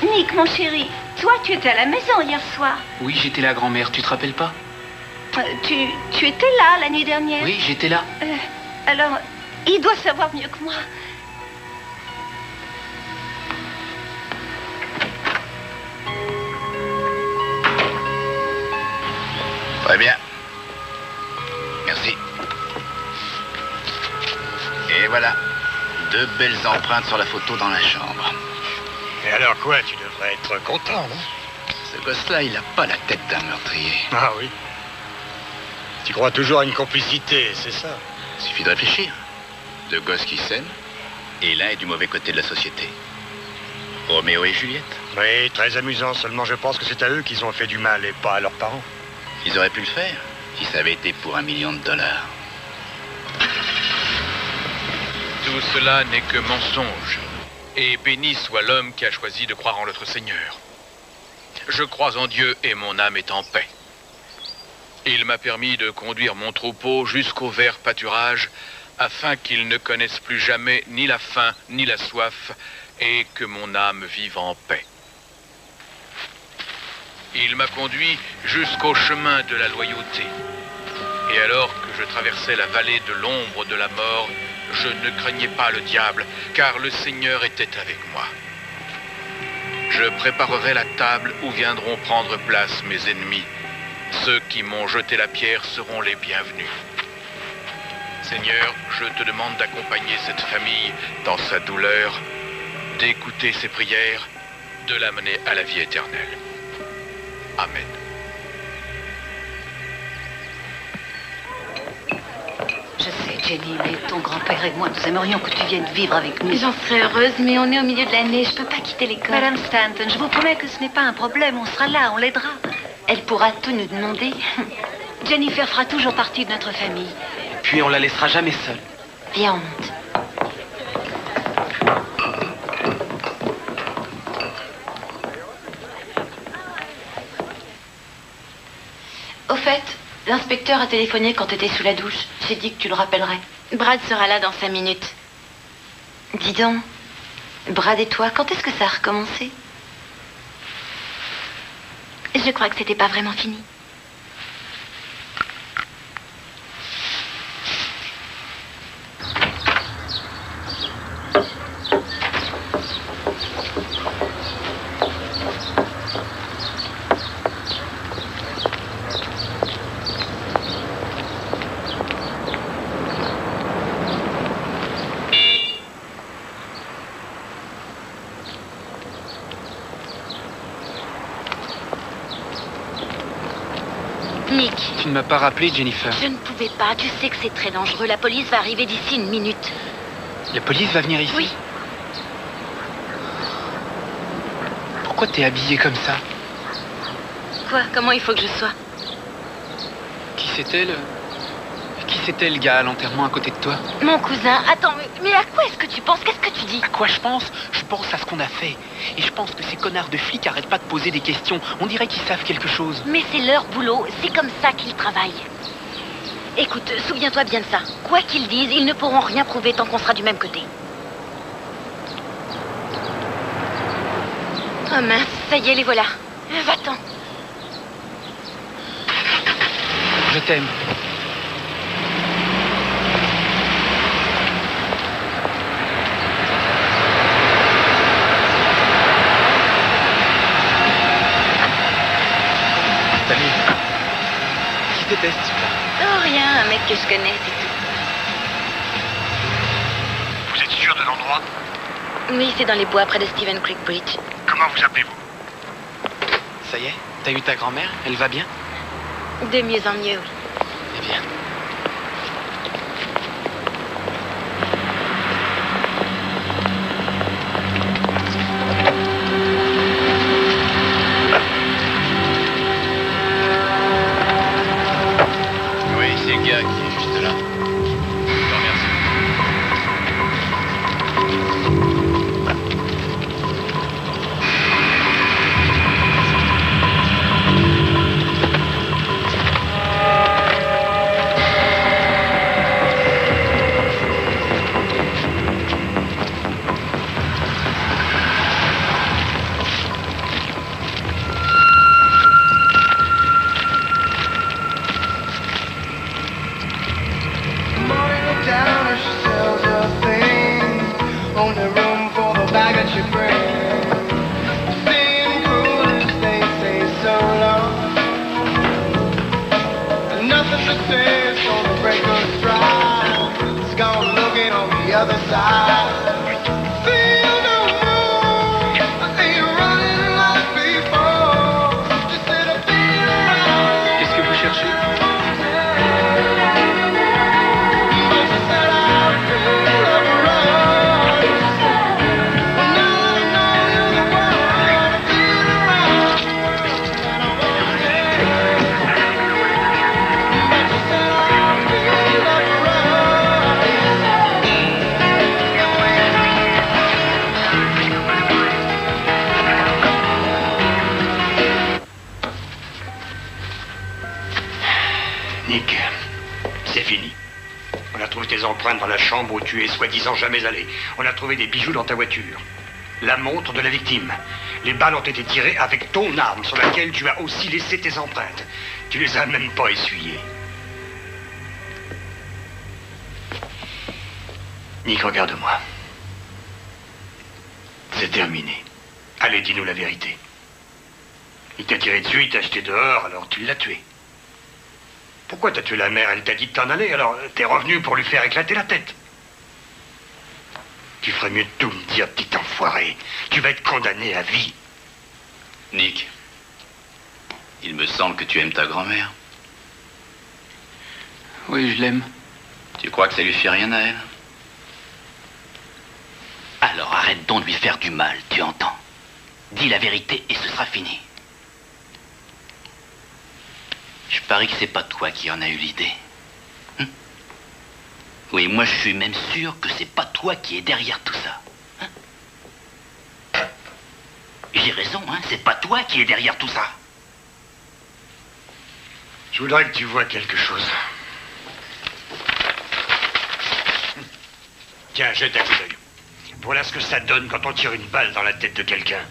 Nick, mon chéri, toi, tu étais à la maison hier soir. Oui, j'étais la grand-mère, tu te rappelles pas? Tu étais là la nuit dernière? Oui, j'étais là. Alors, il doit savoir mieux que moi. Très bien. Merci. Et voilà. 2 belles empreintes sur la photo dans la chambre. Et alors quoi? Tu devrais être content, non? Ce gosse-là, il a pas la tête d'un meurtrier. Ah oui. Tu crois toujours à une complicité, c'est ça? Il suffit de réfléchir. Deux gosses qui s'aiment, et l'un est du mauvais côté de la société. Roméo et Juliette. Oui, très amusant, seulement je pense que c'est à eux qu'ils ont fait du mal et pas à leurs parents. Ils auraient pu le faire si ça avait été pour $1 million. Tout cela n'est que mensonge. Et béni soit l'homme qui a choisi de croire en notre Seigneur. Je crois en Dieu et mon âme est en paix. Il m'a permis de conduire mon troupeau jusqu'au vert pâturage afin qu'ils ne connaissent plus jamais ni la faim ni la soif et que mon âme vive en paix. Il m'a conduit jusqu'au chemin de la loyauté. Et alors que je traversais la vallée de l'ombre de la mort, je ne craignais pas le diable, car le Seigneur était avec moi. Je préparerai la table où viendront prendre place mes ennemis. Ceux qui m'ont jeté la pierre seront les bienvenus. Seigneur, je te demande d'accompagner cette famille dans sa douleur, d'écouter ses prières, de l'amener à la vie éternelle. Amen. Je sais, Jenny, mais ton grand-père et moi, nous aimerions que tu viennes vivre avec nous. J'en serais heureuse, mais on est au milieu de l'année. Je peux pas quitter l'école. Madame Stanton, je vous promets que ce n'est pas un problème. On sera là, on l'aidera. Elle pourra tout nous demander. Jennifer fera toujours partie de notre famille. Puis on la laissera jamais seule. Viens, on monte. Au fait, l'inspecteur a téléphoné quand tu étais sous la douche. J'ai dit que tu le rappellerais. Brad sera là dans 5 minutes. Dis donc, Brad et toi, quand est-ce que ça a recommencé? Je crois que c'était pas vraiment fini. Nick. Tu ne m'as pas rappelé, Jennifer. Je ne pouvais pas. Tu sais que c'est très dangereux. La police va arriver d'ici 1 minute. La police va venir ici? Oui. Pourquoi t'es habillée comme ça? Quoi? Comment il faut que je sois? Qui c'était le gars à l'enterrement à côté de toi? Mon cousin. Attends, mais à quoi est-ce que tu penses? Qu'est-ce que tu dis? À quoi je pense? Je pense à ce qu'on a fait. Et je pense que ces connards de flics arrêtent pas de poser des questions. On dirait qu'ils savent quelque chose. Mais c'est leur boulot. C'est comme ça qu'ils travaillent. Écoute, souviens-toi bien de ça. Quoi qu'ils disent, ils ne pourront rien prouver tant qu'on sera du même côté. Oh mince, ça y est, les voilà. Va-t'en. Je t'aime. Salut. Qui c'était, ce type-là? Oh, rien, un mec que je connais, c'est tout. Vous êtes sûr de l'endroit? Oui, c'est dans les bois près de Stephen Creek Bridge. Comment vous appelez-vous? Ça y est? T'as eu ta grand-mère? Elle va bien? De mieux en mieux, oui. Eh bien. Oui, c'est le gars qui est juste là. Je te remercie. rejoindre dans la chambre où tu es soi-disant jamais allé. On a trouvé des bijoux dans ta voiture. La montre de la victime. Les balles ont été tirées avec ton arme sur laquelle tu as aussi laissé tes empreintes. Tu les as même pas essuyées. Nick, regarde-moi. C'est terminé. Allez, dis-nous la vérité. Il t'a tiré dessus, il t'a jeté dehors, alors tu l'as tué. Pourquoi t'as tué la mère? Elle t'a dit de t'en aller, alors t'es revenu pour lui faire éclater la tête. Tu ferais mieux de tout me dire, petit enfoiré. Tu vas être condamné à vie. Nick, il me semble que tu aimes ta grand-mère. Oui, je l'aime. Tu crois que ça lui fait rien à elle? Alors arrête donc de lui faire du mal, tu entends? Dis la vérité et ce sera fini. Je parie que c'est pas toi qui en as eu l'idée. Oui, moi je suis même sûr que c'est pas toi qui es derrière tout ça. J'ai raison, hein, c'est pas toi qui es derrière tout ça. Je voudrais que tu vois quelque chose. Tiens, jette un coup d'œil. Voilà ce que ça donne quand on tire une balle dans la tête de quelqu'un.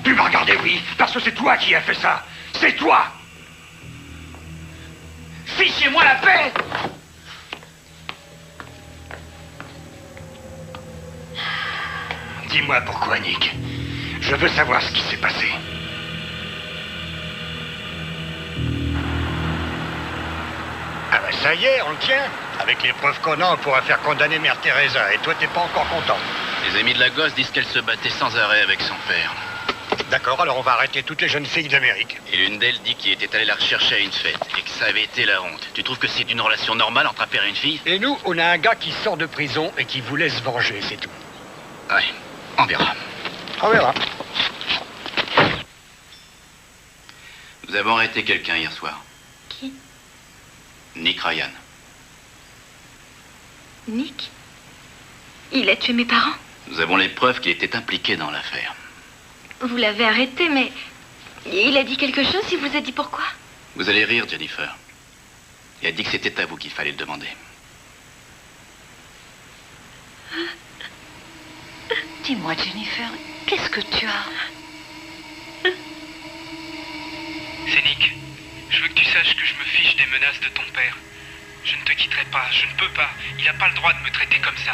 Tu m'as regardé, oui, parce que c'est toi qui as fait ça. C'est toi. Fichez-moi la paix. Dis-moi pourquoi, Nick. Je veux savoir ce qui s'est passé. Ah bah ça y est, on le tient. Avec les preuves qu'on a, on pourra faire condamner Mère Teresa. Et toi, t'es pas encore content. Les amis de la gosse disent qu'elle se battait sans arrêt avec son père. D'accord, alors on va arrêter toutes les jeunes filles d'Amérique. Et l'une d'elles dit qu'il était allé la rechercher à une fête et que ça avait été la honte. Tu trouves que c'est une relation normale entre un père et une fille? Et nous, on a un gars qui sort de prison et qui voulait se venger, c'est tout. Ouais, on verra. On verra. Nous avons arrêté quelqu'un hier soir. Qui? Nick Ryan. Nick? Il a tué mes parents? Nous avons les preuves qu'il était impliqué dans l'affaire. Vous l'avez arrêté, mais... Il a dit quelque chose, il vous a dit pourquoi? Vous allez rire, Jennifer. Il a dit que c'était à vous qu'il fallait le demander. Dis-moi, Jennifer, qu'est-ce que tu as? C'est Nick. Je veux que tu saches que je me fiche des menaces de ton père. Je ne te quitterai pas, je ne peux pas. Il n'a pas le droit de me traiter comme ça.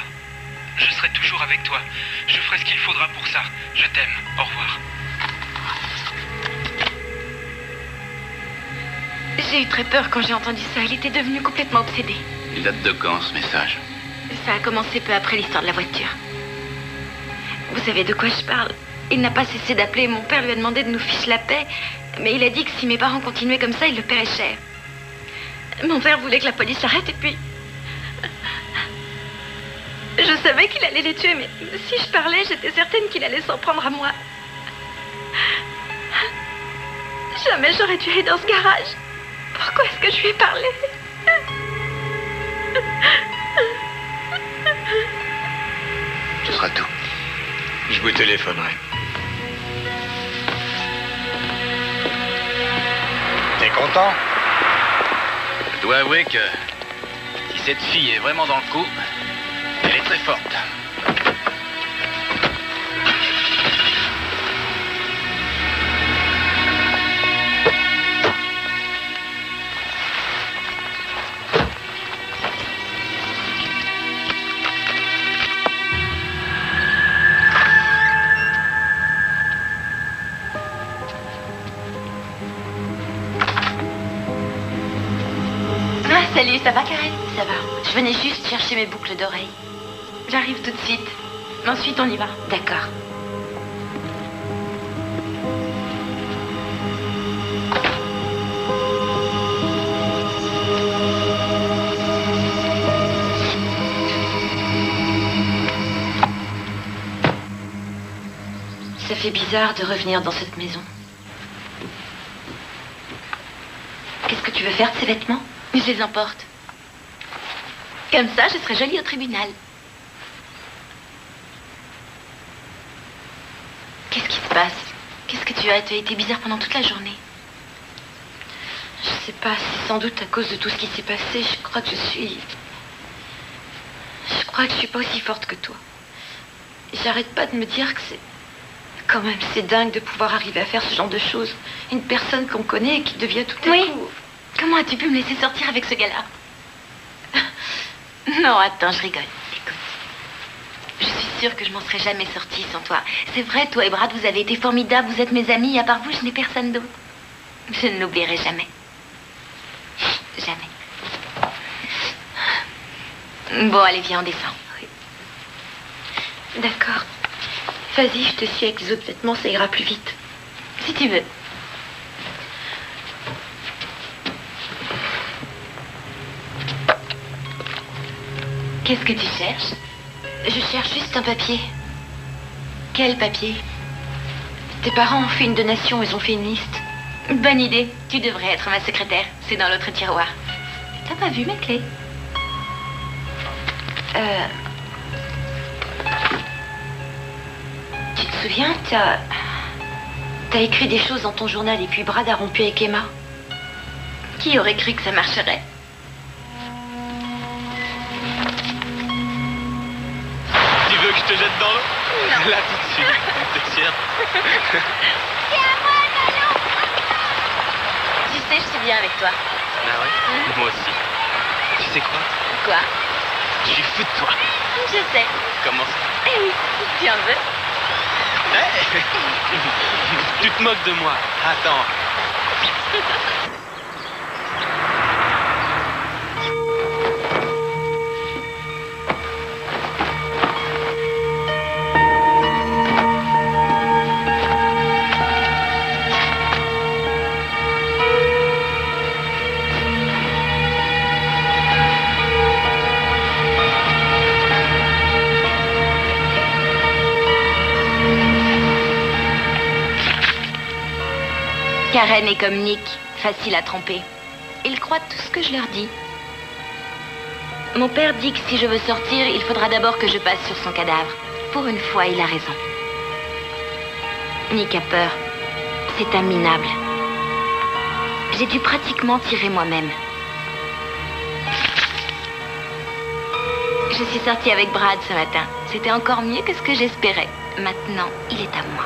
Je serai toujours avec toi. Je ferai ce qu'il faudra pour ça. Je t'aime. Au revoir. J'ai eu très peur quand j'ai entendu ça. Il était devenu complètement obsédé. Il date de quand, ce message? Ça a commencé peu après l'histoire de la voiture. Vous savez de quoi je parle? Il n'a pas cessé d'appeler. Mon père lui a demandé de nous ficher la paix. Mais il a dit que si mes parents continuaient comme ça, il le paierait cher. Mon père voulait que la police s'arrête et puis... Je savais qu'il allait les tuer, mais si je parlais, j'étais certaine qu'il allait s'en prendre à moi. Jamais j'aurais dû aller dans ce garage. Pourquoi est-ce que je lui ai parlé? Ce sera tout. Je vous téléphonerai. T'es content? Je dois avouer que si cette fille est vraiment dans le coup, elle est très forte. Salut, ça va, Karen? Ça va. Je venais juste chercher mes boucles d'oreilles. J'arrive tout de suite. Ensuite, on y va. D'accord. Ça fait bizarre de revenir dans cette maison. Qu'est-ce que tu veux faire de ces vêtements? Je les emporte. Comme ça, je serai jolie au tribunal. Qu'est-ce qui se passe? Qu'est-ce que tu as? Tu as été bizarre pendant toute la journée. Je sais pas, c'est sans doute à cause de tout ce qui s'est passé. Je crois que je suis pas aussi forte que toi. J'arrête pas de me dire que c'est... Quand même, c'est dingue de pouvoir arriver à faire ce genre de choses. Une personne qu'on connaît et qui devient tout à coup... Comment as-tu pu me laisser sortir avec ce gars-là? Non, attends, je rigole. Écoute, je suis sûre que je m'en serais jamais sortie sans toi. C'est vrai, toi et Brad, vous avez été formidables, vous êtes mes amis, et à part vous, je n'ai personne d'autre. Je ne l'oublierai jamais. Jamais. Bon, allez, viens, on descend. Oui. D'accord. Vas-y, je te suis avec les autres vêtements, ça ira plus vite. Si tu veux. Qu'est-ce que tu cherches? Je cherche juste un papier. Quel papier? Tes parents ont fait une donation, ils ont fait une liste. Bonne idée. Tu devrais être ma secrétaire. C'est dans l'autre tiroir. T'as pas vu mes clés? Tu te souviens, t'as écrit des choses dans ton journal et puis Brad a rompu avec Emma. Qui aurait cru que ça marcherait? Tu veux que je te jette dans l'eau? Non. Là, tout de suite. T'es sûre? C'est à moi, le ballon! Tu sais, je suis bien avec toi. Ah ouais? Moi aussi. Tu sais quoi? Quoi? Je suis fou de toi. Je sais. Comment ça? Eh oui, tu en veux? Hey tu te moques de moi. Attends. Karen est comme Nick, facile à tromper. Ils croient tout ce que je leur dis. Mon père dit que si je veux sortir, il faudra d'abord que je passe sur son cadavre. Pour une fois, il a raison. Nick a peur. C'est un minable. J'ai dû pratiquement tirer moi-même. Je suis sortie avec Brad ce matin. C'était encore mieux que ce que j'espérais. Maintenant, il est à moi.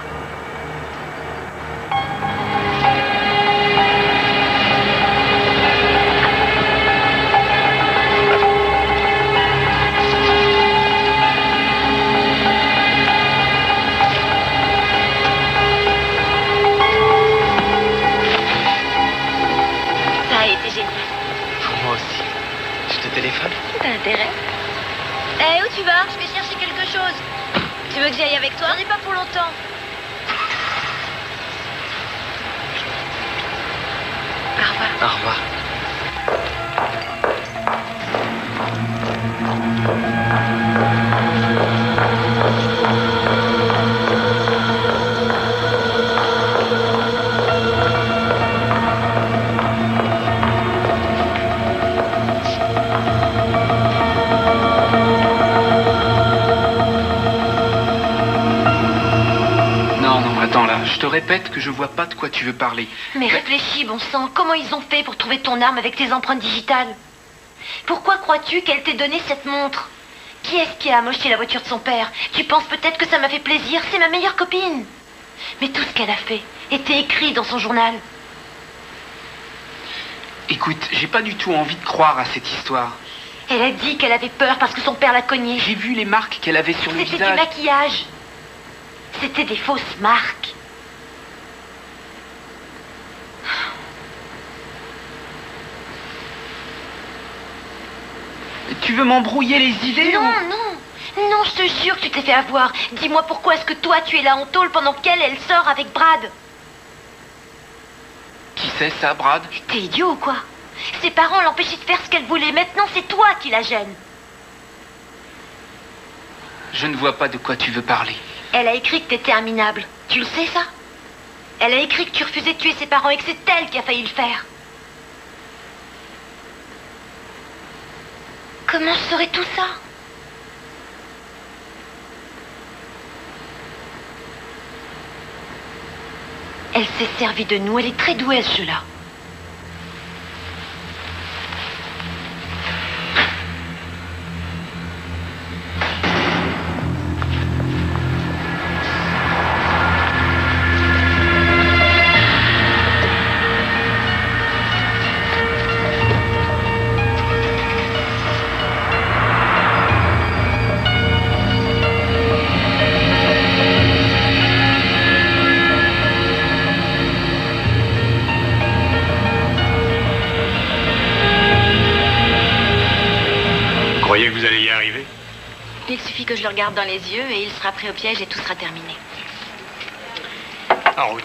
Téléphone? T'as intérêt. Eh, où tu vas? Je vais chercher quelque chose. Tu veux que j'aille avec toi? On n'est pas pour longtemps. Au revoir. Au revoir. Je te répète que je vois pas de quoi tu veux parler. Mais réfléchis, bon sang. Comment ils ont fait pour trouver ton arme avec tes empreintes digitales? Pourquoi crois-tu qu'elle t'ait donné cette montre? Qui est-ce qui a amoché la voiture de son père? Tu penses peut-être que ça m'a fait plaisir? C'est ma meilleure copine. Mais tout ce qu'elle a fait était écrit dans son journal. Écoute, j'ai pas du tout envie de croire à cette histoire. Elle a dit qu'elle avait peur parce que son père l'a cognée. J'ai vu les marques qu'elle avait sur le visage. C'était du maquillage. C'était des fausses marques. Tu veux m'embrouiller les idées? Non, non. Non, je te jure que tu t'es fait avoir. Dis-moi pourquoi est-ce que toi, tu es là en tôle pendant qu'elle sort avec Brad? Qui c'est ça, Brad? T'es idiot ou quoi? Ses parents l'empêchaient de faire ce qu'elle voulait. Maintenant, c'est toi qui la gêne. Je ne vois pas de quoi tu veux parler. Elle a écrit que t'étais un minable. Tu le sais, ça? Elle a écrit que tu refusais de tuer ses parents et que c'est elle qui a failli le faire. Comment je saurais tout ça? Elle s'est servie de nous. Elle est très douée à ce jeu-là. allez y arriver? Il suffit que je le regarde dans les yeux et il sera pris au piège et tout sera terminé. En route.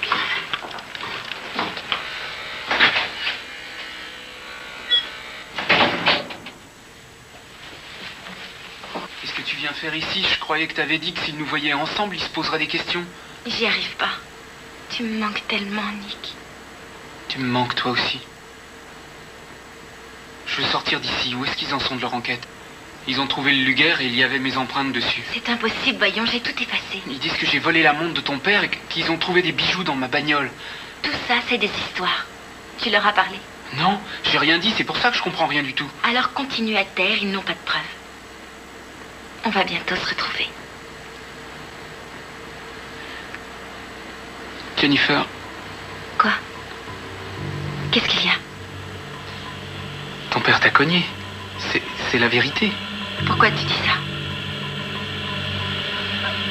Qu'est-ce que tu viens faire ici? Je croyais que t'avais dit que s'ils nous voyaient ensemble, ils se poseraient des questions. J'y arrive pas. Tu me manques tellement, Nick. Tu me manques toi aussi. Je veux sortir d'ici. Où est-ce qu'ils en sont de leur enquête? Ils ont trouvé le Luger et il y avait mes empreintes dessus. C'est impossible, voyons, j'ai tout effacé. Ils disent que j'ai volé la montre de ton père et qu'ils ont trouvé des bijoux dans ma bagnole. Tout ça, c'est des histoires. Tu leur as parlé? Non, j'ai rien dit, c'est pour ça que je comprends rien du tout. Alors continue à taire, ils n'ont pas de preuves. On va bientôt se retrouver. Jennifer. Quoi? Qu'est-ce qu'il y a? Ton père t'a cogné. C'est la vérité. Pourquoi tu dis ça?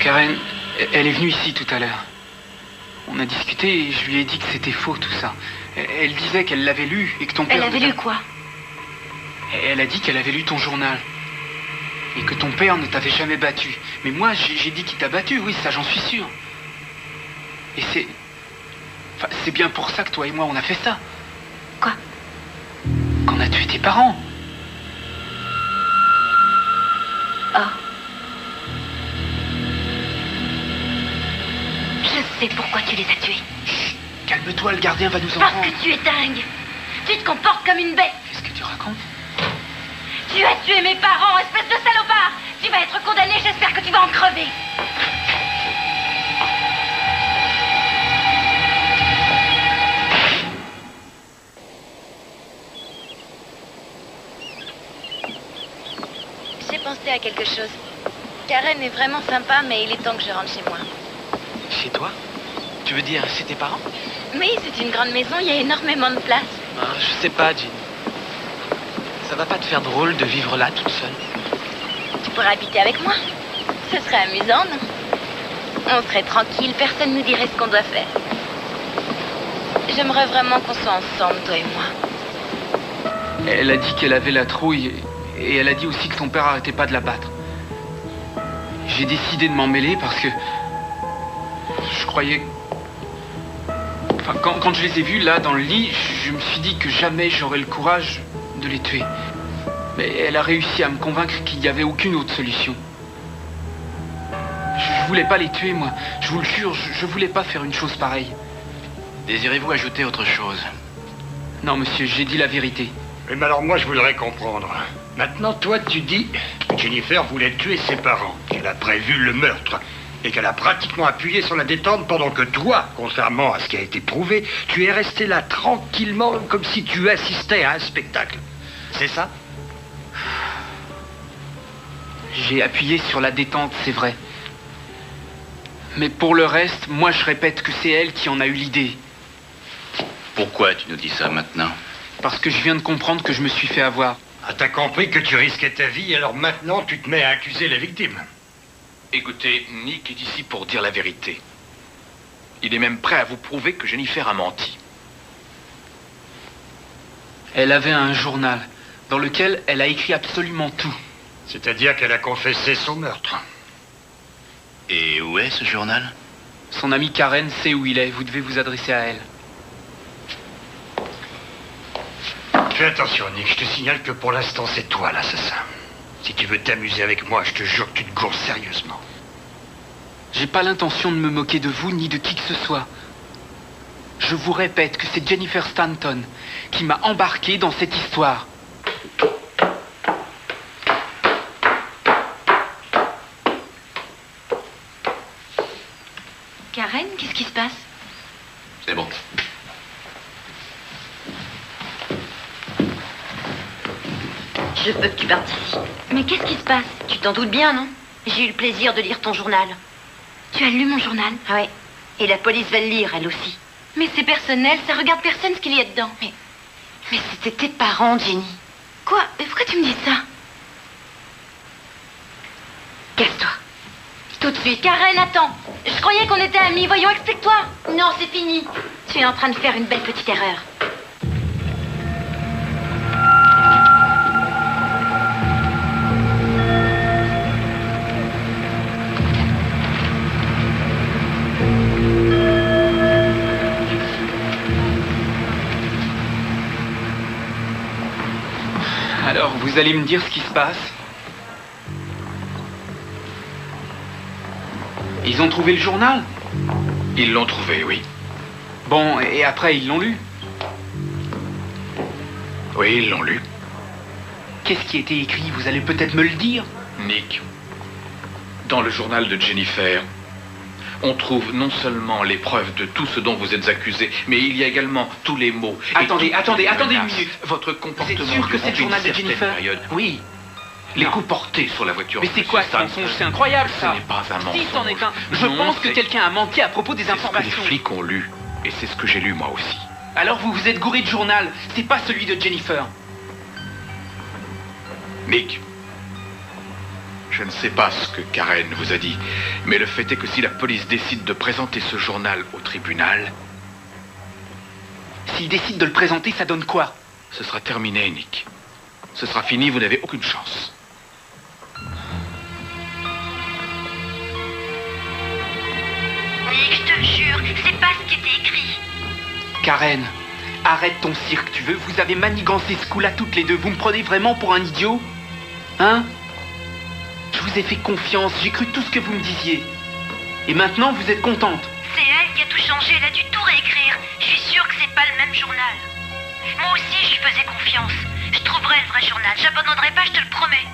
Karen, elle est venue ici tout à l'heure. On a discuté et je lui ai dit que c'était faux tout ça. Elle disait qu'elle l'avait lu et que ton père... Elle avait lu quoi? Elle a dit qu'elle avait lu ton journal. Et que ton père ne t'avait jamais battu. Mais moi, j'ai dit qu'il t'a battu, oui, ça j'en suis sûr. Et c'est... Enfin, c'est bien pour ça que toi et moi, on a fait ça. Quoi? Qu'on a tué tes parents. Oh. Je sais pourquoi tu les as tués. Chut, calme-toi, le gardien va nous en Parce prendre. que tu es dingue. Tu te comportes comme une bête. Qu'est-ce que tu racontes? Tu as tué mes parents, espèce de salopard. Tu vas être condamné, j'espère que tu vas en crever. J'ai pensé à quelque chose. Karen est vraiment sympa, mais il est temps que je rentre chez moi. Chez toi? Tu veux dire chez tes parents? Oui, c'est une grande maison, il y a énormément de place. Ah, je sais pas, Jean. Ça va pas te faire drôle de vivre là toute seule? Tu pourrais habiter avec moi. Ce serait amusant, non? On serait tranquille, personne nous dirait ce qu'on doit faire. J'aimerais vraiment qu'on soit ensemble, toi et moi. Elle a dit qu'elle avait la trouille et elle a dit aussi que son père arrêtait pas de la battre. J'ai décidé de m'en mêler parce que je croyais... Enfin, quand je les ai vus là dans le lit, je me suis dit que jamais j'aurais le courage de les tuer. Mais elle a réussi à me convaincre qu'il n'y avait aucune autre solution. Je voulais pas les tuer, moi. Je vous le jure, je voulais pas faire une chose pareille. Désirez-vous ajouter autre chose? Non, monsieur, j'ai dit la vérité. Oui, mais alors moi, je voudrais comprendre. Maintenant, toi, tu dis que Jennifer voulait tuer ses parents, qu'elle a prévu le meurtre, et qu'elle a pratiquement appuyé sur la détente pendant que toi, contrairement à ce qui a été prouvé, tu es resté là tranquillement, comme si tu assistais à un spectacle. C'est ça? J'ai appuyé sur la détente, c'est vrai. Mais pour le reste, moi je répète que c'est elle qui en a eu l'idée. Pourquoi tu nous dis ça maintenant? Parce que je viens de comprendre que je me suis fait avoir. Ah, t'as compris que tu risquais ta vie, alors maintenant tu te mets à accuser les victimes. Écoutez, Nick est ici pour dire la vérité. Il est même prêt à vous prouver que Jennifer a menti. Elle avait un journal dans lequel elle a écrit absolument tout. C'est-à-dire qu'elle a confessé son meurtre. Et où est ce journal? Son amie Karen sait où il est, vous devez vous adresser à elle. Fais attention, Nick, je te signale que pour l'instant, c'est toi l'assassin. Si tu veux t'amuser avec moi, je te jure que tu te gourres sérieusement. J'ai pas l'intention de me moquer de vous ni de qui que ce soit. Je vous répète que c'est Jennifer Stanton qui m'a embarqué dans cette histoire. Karen, qu'est-ce qui se passe? C'est bon. Je veux que tu partes ici. Mais qu'est-ce qui se passe? Tu t'en doutes bien, non? J'ai eu le plaisir de lire ton journal. Tu as lu mon journal? Ah ouais. Et la police va le lire, elle aussi. Mais c'est personnel, ça regarde personne ce qu'il y a dedans. Mais c'était tes parents, Jenny. Quoi? Mais pourquoi tu me dis ça? Casse-toi. Tout de suite. Karen, attends. Je croyais qu'on était amis. Voyons, explique-toi. Non, c'est fini. Tu es en train de faire une belle petite erreur. Vous allez me dire ce qui se passe? Ils ont trouvé le journal? Ils l'ont trouvé, oui. Bon, et après, ils l'ont lu? Oui, ils l'ont lu. Qu'est-ce qui était écrit? Vous allez peut-être me le dire? Nick, dans le journal de Jennifer, on trouve non seulement les preuves de tout ce dont vous êtes accusé, mais il y a également tous les mots. Attendez une minute. Votre comportement. Vous êtes sûr que c'est le journal de Jennifer? Période. Oui. Les coups portés sur la voiture. Mais c'est quoi ce mensonge? C'est incroyable, ça. Ce n'est pas un mensonge. Si, c'en est un. Je pense que quelqu'un a menti à propos des informations. C'est ce que les flics ont lu, et c'est ce que j'ai lu moi aussi. Alors vous vous êtes gouré de journal. C'est pas celui de Jennifer. Nick, je ne sais pas ce que Karen vous a dit, mais le fait est que si la police décide de présenter ce journal au tribunal... S'ils décident de le présenter, ça donne quoi? Ce sera terminé, Nick. Ce sera fini, vous n'avez aucune chance. Nick, je te le jure, c'est pas ce qui était écrit. Karen, arrête ton cirque, tu veux? Vous avez manigancé ce coup-là toutes les deux. Vous me prenez vraiment pour un idiot? Hein? Je vous ai fait confiance, j'ai cru tout ce que vous me disiez. Et maintenant, vous êtes contente? C'est elle qui a tout changé, elle a dû tout réécrire. Je suis sûre que c'est pas le même journal. Moi aussi, je lui faisais confiance. Je trouverai le vrai journal, j'abandonnerai pas, je te le promets.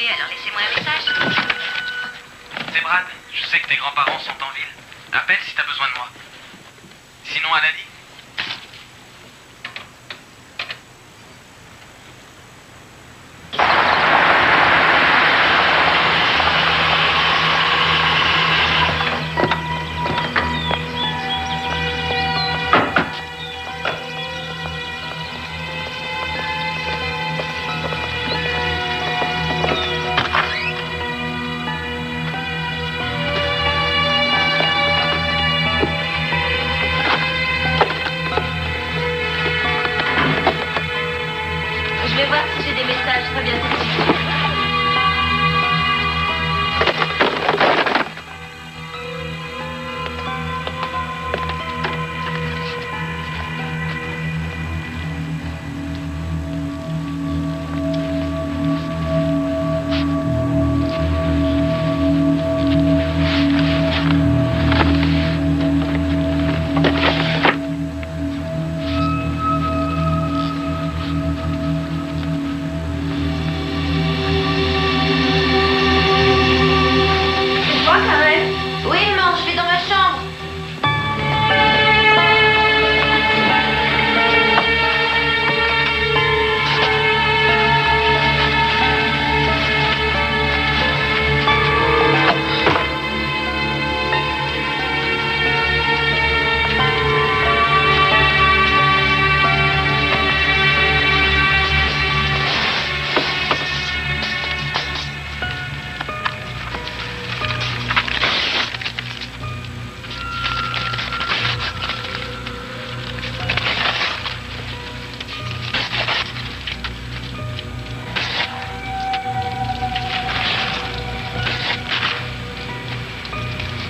Alors laissez-moi un message. C'est Brad. Je sais que tes grands-parents sont en ville. Appelle si t'as besoin de moi. Sinon, à lundi.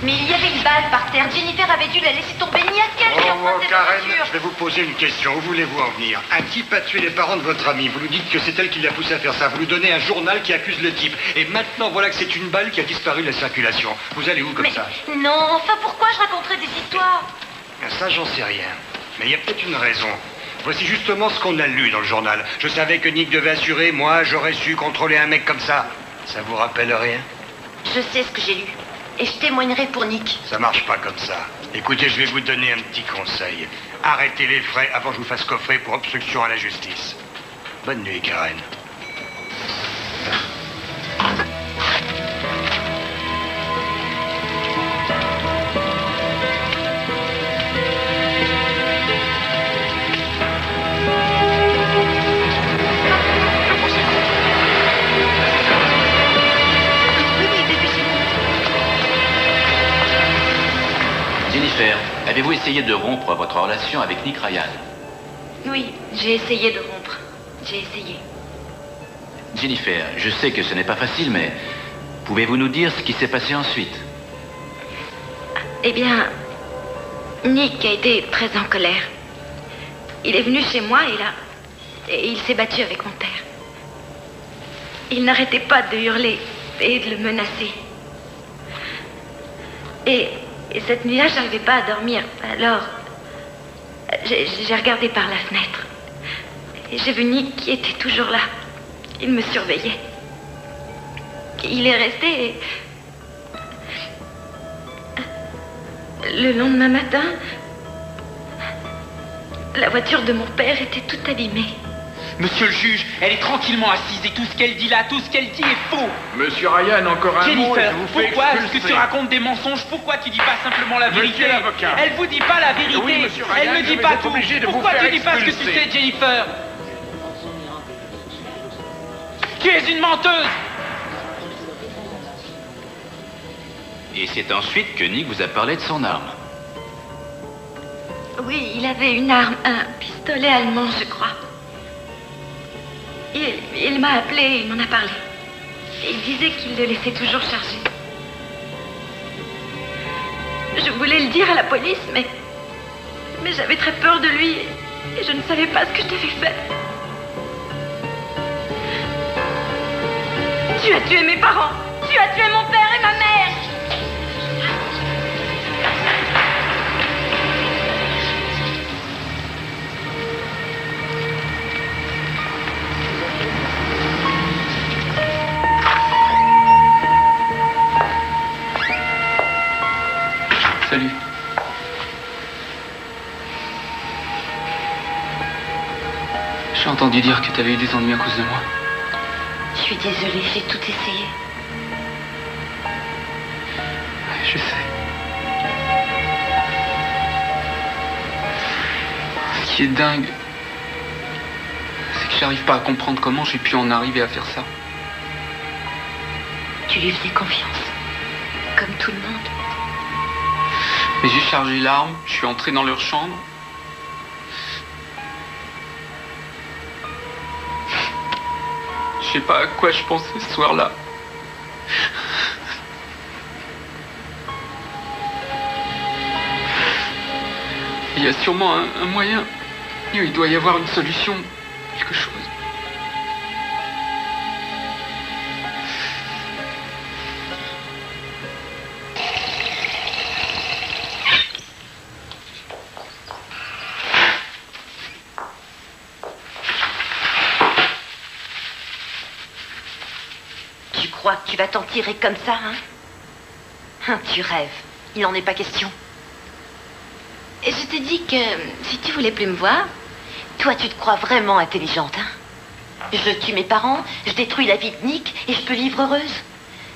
Mais il y avait une balle par terre. Jennifer avait dû la laisser tomber. N'y a-t-il qu'elle qui Karen, je vais vous poser une question. Où voulez-vous en venir? Un type a tué les parents de votre ami. Vous nous dites que c'est elle qui l'a poussé à faire ça. Vous nous donnez un journal qui accuse le type. Et maintenant, voilà que c'est une balle qui a disparu de la circulation. Vous allez où comme ça? Non, enfin pourquoi je raconterais des histoires? Ça, j'en sais rien. Mais il y a peut-être une raison. Voici justement ce qu'on a lu dans le journal. Je savais que Nick devait assurer, moi j'aurais su contrôler un mec comme ça. Ça vous rappelle rien? Je sais ce que j'ai lu. Et je témoignerai pour Nick. Ça marche pas comme ça. Écoutez, je vais vous donner un petit conseil. Arrêtez les frais avant que je vous fasse coffrer pour obstruction à la justice. Bonne nuit, Karen. Jennifer, avez-vous essayé de rompre votre relation avec Nick Ryan? Oui, j'ai essayé de rompre. J'ai essayé. Jennifer, je sais que ce n'est pas facile, mais pouvez-vous nous dire ce qui s'est passé ensuite? Eh bien, Nick a été très en colère. Il est venu chez moi et il s'est battu avec mon père. Il n'arrêtait pas de hurler et de le menacer. Et cette nuit-là, je n'arrivais pas à dormir. Alors, j'ai regardé par la fenêtre. Et j'ai vu Nick qui était toujours là. Il me surveillait. Il est resté et... Le lendemain matin, la voiture de mon père était toute abîmée. Monsieur le juge, elle est tranquillement assise et tout ce qu'elle dit là, tout ce qu'elle dit est faux. Monsieur Ryan, encore un mot et Jennifer, je vous fais pourquoi est-ce que expulser. tu racontes des mensonges? Pourquoi tu dis pas simplement la vérité? Monsieur l'avocat. Elle vous dit pas la vérité. Oui, monsieur Ryan, elle me je dit vais pas être tout. obligé de vous Pourquoi faire tu dis pas ce que tu expulser. sais, Jennifer? Tu es une menteuse. Et c'est ensuite que Nick vous a parlé de son arme. Oui, il avait une arme, un pistolet allemand, je crois. Il m'a appelé et il m'en a parlé. Et il disait qu'il le laissait toujours chargé. Je voulais le dire à la police, mais j'avais très peur de lui et je ne savais pas ce que je devais faire. Tu as tué mes parents. Tu as tué mon père et ma mère. Salut. J'ai entendu dire que t'avais eu des ennuis à cause de moi. Je suis désolée, j'ai tout essayé. Je sais. Ce qui est dingue, c'est que j'arrive pas à comprendre comment j'ai pu en arriver à faire ça. Tu lui faisais confiance, comme tout le monde. Mais j'ai chargé l'arme, je suis entré dans leur chambre. Je sais pas à quoi je pensais ce soir-là. Il y a sûrement un moyen. Il doit y avoir une solution, quelque chose. Tu crois que tu vas t'en tirer comme ça, hein? Tu rêves. Il n'en est pas question. Et je te dis que si tu voulais plus me voir, Toi, tu te crois vraiment intelligente, hein? Je tue mes parents, je détruis la vie de Nick et je peux vivre heureuse.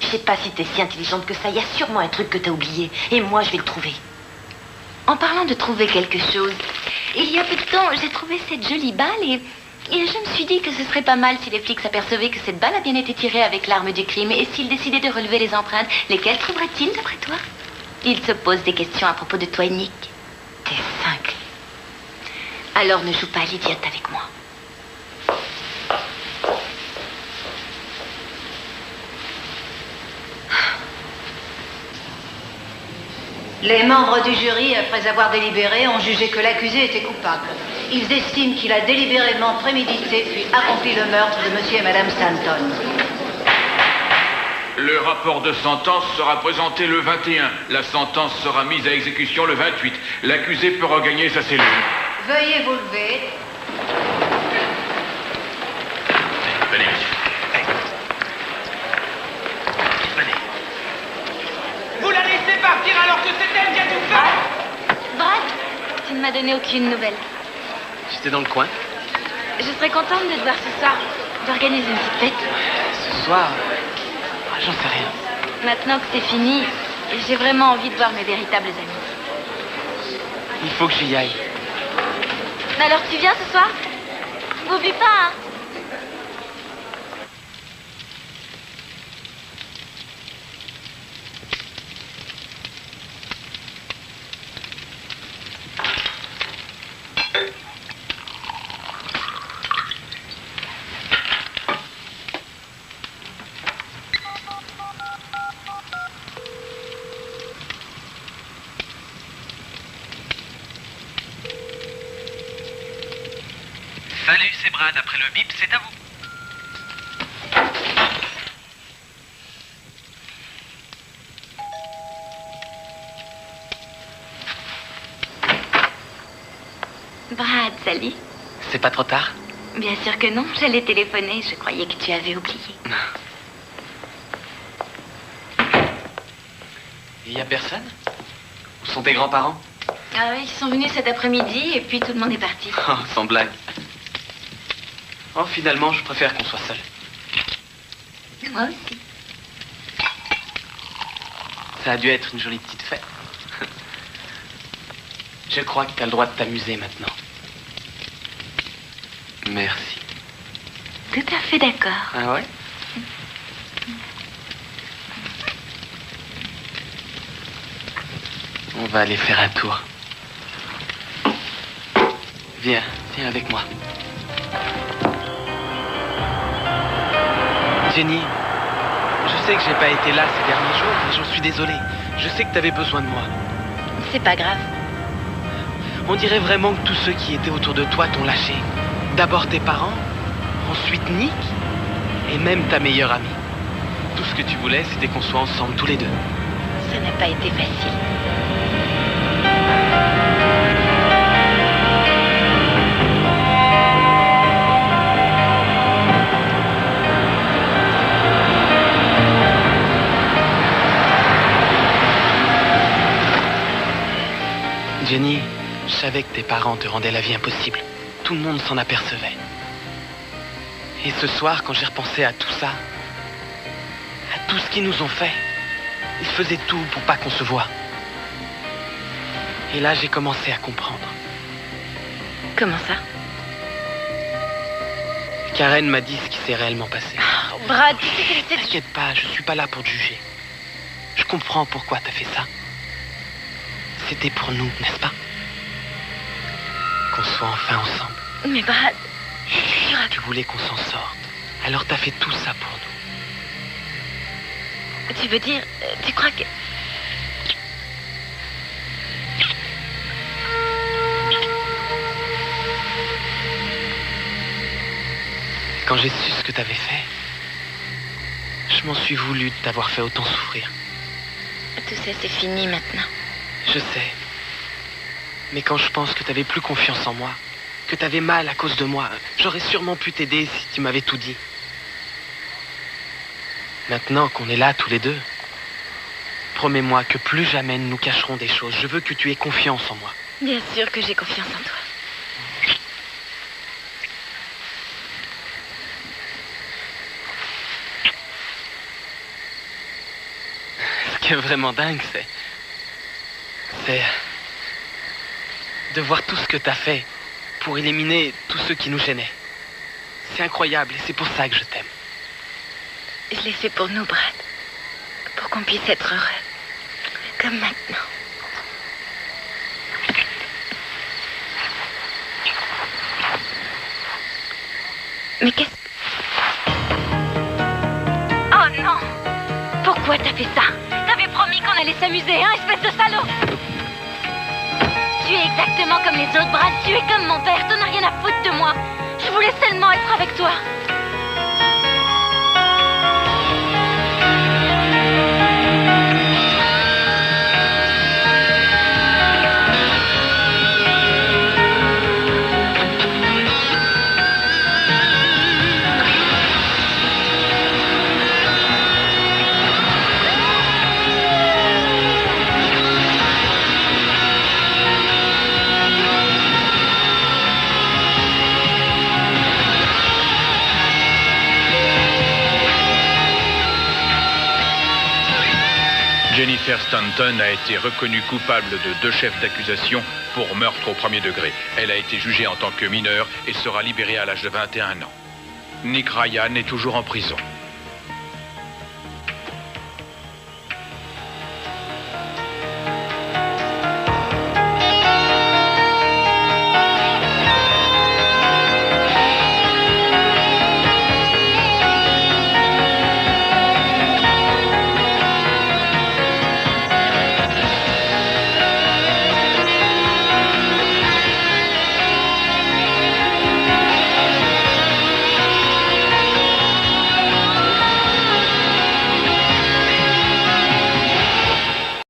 Je sais pas si t'es si intelligente que ça. Il y a sûrement un truc que t'as oublié. Et moi, je vais le trouver. en parlant de trouver quelque chose, il y a peu de temps, j'ai trouvé cette jolie balle et je me suis dit que ce serait pas mal si les flics s'apercevaient que cette balle a bien été tirée avec l'arme du crime et s'ils décidaient de relever les empreintes, lesquelles trouveraient-ils d'après toi? Ils se posent des questions à propos de toi et Nick. T'es cinglée. Alors ne joue pas à l'idiote avec moi. Les membres du jury, après avoir délibéré, ont jugé que l'accusé était coupable. Ils estiment qu'il a délibérément prémédité puis accompli le meurtre de monsieur et madame Stanton. Le rapport de sentence sera présenté le 21. La sentence sera mise à exécution le 28. L'accusé peut regagner sa cellule. Veuillez vous lever. Venez, monsieur. Venez. Vous la laissez partir alors que c'est elle qui a tout fait. Brad, tu ne m'as donné aucune nouvelle. J'étais dans le coin. Je serais contente de te voir ce soir. D'organiser une petite fête. Ce soir, j'en sais rien. Maintenant que c'est fini, j'ai vraiment envie de voir mes véritables amis. Il faut que j'y aille. Alors tu viens ce soir? N'oublie pas, hein? Salut, c'est Brad. Après le bip, c'est à vous. Brad, salut. C'est pas trop tard? Bien sûr que non, j'allais téléphoner. Je croyais que tu avais oublié. Il y a personne? Où sont tes grands-parents? Ah oui, ils sont venus cet après-midi et puis tout le monde est parti. Oh, sans blague. Oh, finalement, je préfère qu'on soit seul. Moi aussi. Ça a dû être une jolie petite fête. Je crois que t'as le droit de t'amuser maintenant. Merci. Tout à fait d'accord. Ah ouais? On va aller faire un tour. Viens, viens avec moi. Jenny, je sais que j'ai pas été là ces derniers jours, mais j'en suis désolé. Je sais que t'avais besoin de moi. C'est pas grave. On dirait vraiment que tous ceux qui étaient autour de toi t'ont lâché. D'abord tes parents, ensuite Nick, et même ta meilleure amie. Tout ce que tu voulais, c'était qu'on soit ensemble tous les deux. Ça n'a pas été facile. Jenny, je savais que tes parents te rendaient la vie impossible. Tout le monde s'en apercevait. Et ce soir, quand j'ai repensé à tout ça, à tout ce qu'ils nous ont fait, ils faisaient tout pour pas qu'on se voie. Et là, j'ai commencé à comprendre. Comment ça? Karen m'a dit ce qui s'est réellement passé. Oh, Brad, tu sais qu'elle était... T'inquiète pas, je suis pas là pour te juger. Je comprends pourquoi t'as fait ça. C'était pour nous, n'est-ce pas? Qu'on soit enfin ensemble. Mais Brad... Tu voulais qu'on s'en sorte. Alors t'as fait tout ça pour nous. Tu veux dire... Tu crois que... Quand j'ai su ce que t'avais fait, je m'en suis voulu de t'avoir fait autant souffrir. Tout ça, c'est fini maintenant. Je sais. Mais quand je pense que t'avais plus confiance en moi, que t'avais mal à cause de moi, j'aurais sûrement pu t'aider si tu m'avais tout dit. Maintenant qu'on est là tous les deux, promets-moi que plus jamais nous nous cacherons des choses. Je veux que tu aies confiance en moi. Bien sûr que j'ai confiance en toi. Ce qui est vraiment dingue, c'est de voir tout ce que t'as fait pour éliminer tous ceux qui nous gênaient. C'est incroyable et c'est pour ça que je t'aime. Je l'ai fait pour nous, Brad. Pour qu'on puisse être heureux. Comme maintenant. Mais qu'est-ce... Oh non! Pourquoi t'as fait ça? T'avais promis qu'on allait s'amuser, hein, espèce de salaud! Tu es exactement comme les autres, Brad. Tu es comme mon père. T'en as rien à foutre de moi. Je voulais seulement être avec toi. Jennifer Stanton a été reconnue coupable de 2 chefs d'accusation pour meurtre au premier degré. Elle a été jugée en tant que mineure et sera libérée à l'âge de 21 ans. Nick Ryan est toujours en prison.